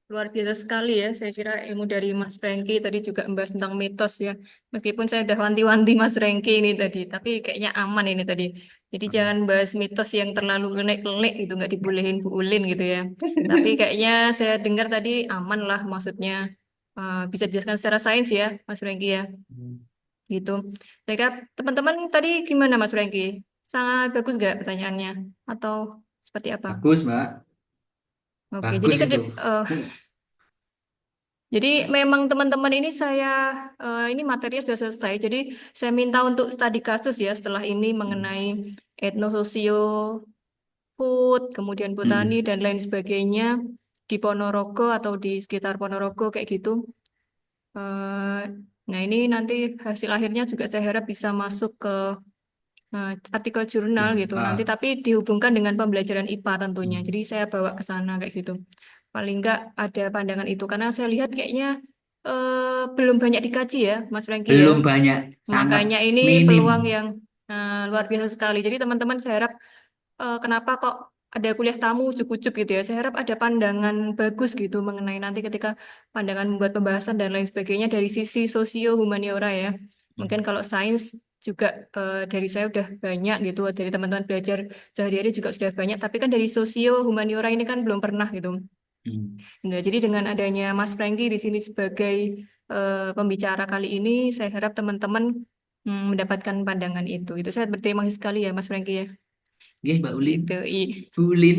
F: luar biasa sekali ya. Saya kira ilmu dari Mas Franky tadi juga membahas tentang mitos ya. Meskipun saya udah wanti-wanti Mas Franky ini tadi, tapi kayaknya aman ini tadi. Jadi jangan bahas mitos yang terlalu lenek-lenek gitu, nggak dibolehin Bu Ulin gitu ya. Tapi kayaknya saya dengar tadi aman lah maksudnya. Bisa dijelaskan secara sains ya, Mas Franky ya. Gitu. Saya kira teman-teman tadi gimana Mas Franky? Sangat bagus nggak pertanyaannya? Atau seperti apa?
D: bagus, Mbak.
F: Oke, jadi
D: Bagus itu.
F: jadi memang teman-teman ini saya ini materinya sudah selesai. Jadi saya minta untuk studi kasus ya setelah ini mengenai etnososio food, kemudian botani
D: Mm-mm.
F: dan lain sebagainya di Ponorogo atau di sekitar Ponorogo kayak gitu. Eh, nah ini nanti hasil akhirnya juga saya harap bisa masuk ke artikel jurnal gitu. Nanti
D: Ah.
F: tapi dihubungkan dengan pembelajaran IPA tentunya. Jadi
D: Mm.
F: saya bawa ke sana kayak gitu. Paling enggak ada pandangan itu karena saya lihat kayaknya belum banyak dikaji ya, Mas Franky ya.
D: Belum banyak, sangat
F: Makanya ini
D: minim.
F: peluang yang luar biasa sekali. Jadi teman-teman saya harap kenapa kok ada kuliah tamu ujuk-ujuk gitu ya. Saya harap ada pandangan bagus gitu mengenai nanti ketika pandangan membuat pembahasan dan lain sebagainya dari sisi sosio humaniora ya. Mungkin kalau sains juga dari saya udah banyak gitu, dari teman-teman belajar sehari-hari juga sudah banyak. Tapi kan dari sosio humaniora ini kan belum pernah gitu.
D: Mm.
F: Enggak, jadi dengan adanya Mas Franky di sini sebagai pembicara kali ini, saya harap teman-teman mendapatkan pandangan itu. Itu saya berterima kasih sekali ya Mas Franky ya.
D: Oke, Mbak Ulin.
F: Gitu.
D: Bu Ulin.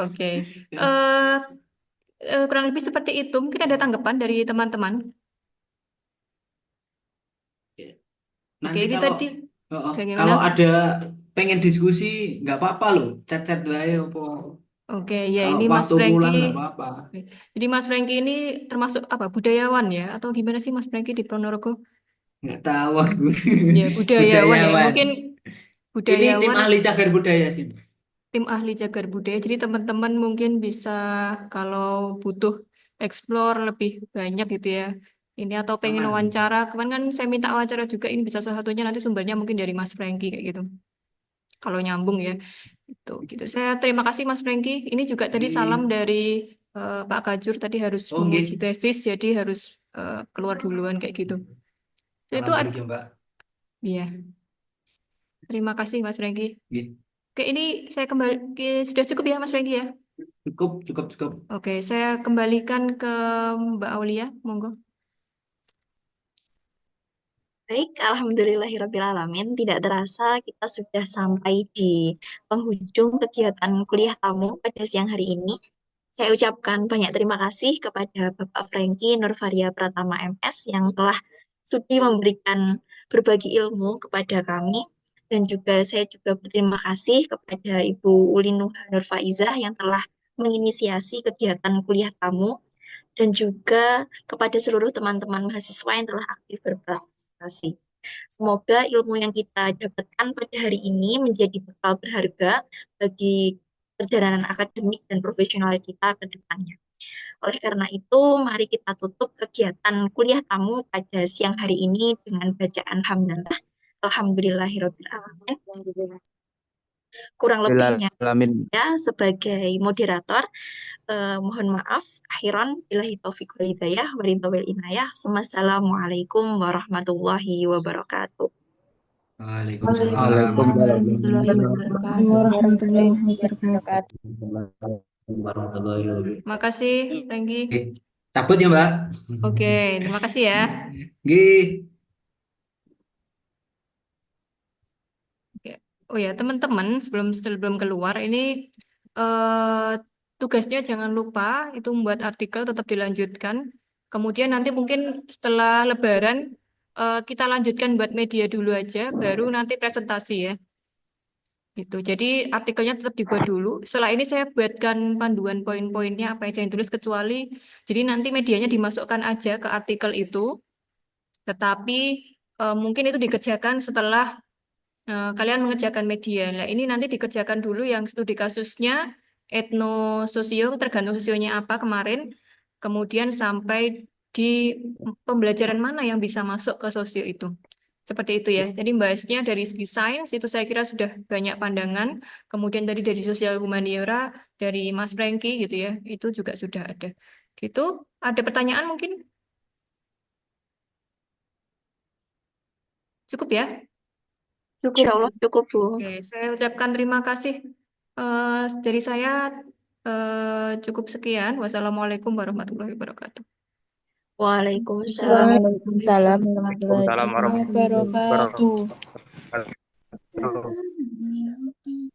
F: Oke. Eh, kurang lebih seperti itu. Mungkin ada tanggapan dari teman-teman. Oke,
D: Nanti
F: ini
D: kalau
F: tadi bagaimana?
D: kalau ada pengen diskusi, nggak apa-apa loh. Chat-chat wae apa.
F: Oke, ya
D: Kalau
F: ini Mas
D: waktu
F: Franky.
D: pulang nggak apa-apa.
F: Oke. Jadi Mas Franky ini termasuk apa? Budayawan ya? Atau gimana sih Mas Franky di Ponorogo?
D: Nggak tahu aku.
F: Ya, budayawan ya.
D: Budayawan.
F: Mungkin
D: Ini tim
F: budayawan
D: ahli cagar budaya sih.
F: tim ahli cagar budaya. Jadi teman-teman mungkin bisa kalau butuh explore lebih banyak gitu ya. Ini atau pengen
D: Aman.
F: wawancara, kemarin kan saya minta wawancara juga. Ini bisa salah satunya nanti sumbernya mungkin dari Mas Franky kayak gitu. Kalau nyambung ya, itu gitu. Saya terima kasih Mas Franky. Ini juga tadi salam
D: Oke.
F: dari Pak Kajur tadi harus menguji
D: Oke.
F: tesis, jadi harus keluar duluan kayak gitu. Itu
D: Salam dulu ya, Mbak.
F: iya. Terima kasih Mas Franky.
D: Oke.
F: Oke, ini saya kembali sudah cukup ya Mas Franky ya.
D: Cukup, cukup, cukup.
F: Oke, saya kembalikan ke Mbak Aulia, monggo.
A: Baik, alhamdulillahirrabbilalamin. Tidak terasa kita sudah sampai di penghujung kegiatan kuliah tamu pada siang hari ini. Saya ucapkan banyak terima kasih kepada Bapak Franky Nurfaria Pratama MS yang telah sudi memberikan berbagi ilmu kepada kami. Dan juga saya juga berterima kasih kepada Ibu Ulin Nurfaizah yang telah menginisiasi kegiatan kuliah tamu dan juga kepada seluruh teman-teman mahasiswa yang telah aktif berpartisipasi. Semoga ilmu yang kita dapatkan pada hari ini menjadi bekal berharga bagi perjalanan akademik dan profesional kita ke depannya. Oleh karena itu, mari kita tutup kegiatan kuliah tamu pada siang hari ini dengan bacaan hamdalah. Alhamdulillahirrahmanirrahim. Kurang lebihnya
E: Alamin.
A: saya sebagai moderator mohon maaf. Akhiran billahi taufiq wal hidayah wa ridha wal inayah. Wassalamualaikum warahmatullahi wabarakatuh.
D: Waalaikumsalam
B: Waalaikumsalam warahmatullahi wabarakatuh.
G: warahmatullahi wabarakatuh.
D: warahmatullahi wabarakatuh.
F: Makasih, Renggi.
D: Oke, cabut ya Mbak.
F: Oke, terima kasih ya.
D: Gih.
F: Oke. Oh ya, teman-teman, sebelum sebelum keluar ini eh, tugasnya jangan lupa itu membuat artikel tetap dilanjutkan. Kemudian nanti mungkin setelah Lebaran kita lanjutkan buat media dulu aja, baru nanti presentasi ya. Gitu. Jadi artikelnya tetap dibuat dulu. Setelah ini saya buatkan panduan poin-poinnya apa aja yang tulis kecuali jadi nanti medianya dimasukkan aja ke artikel itu, tetapi mungkin itu dikerjakan setelah kalian mengerjakan media. Nah, ini nanti dikerjakan dulu yang studi kasusnya, etnososio, tergantung sosionya apa kemarin, kemudian sampai di pembelajaran mana yang bisa masuk ke sosio itu. Seperti itu ya. Jadi bahasnya dari segi sains itu saya kira sudah banyak pandangan. Kemudian tadi dari sosial humaniora, dari Mas Franky gitu ya, itu juga sudah ada. Gitu. Ada pertanyaan mungkin? Cukup ya?
A: Insya
B: Cukup.
A: Allah cukup, Bu.
F: Oke, saya ucapkan terima kasih. Dari saya cukup sekian. Wassalamualaikum warahmatullahi wabarakatuh.
A: Waalaikumsalam.
G: Waalaikumsalam warahmatullahi
E: Waalaikumsalam warahmatullahi
G: wabarakatuh.
E: wabarakatuh.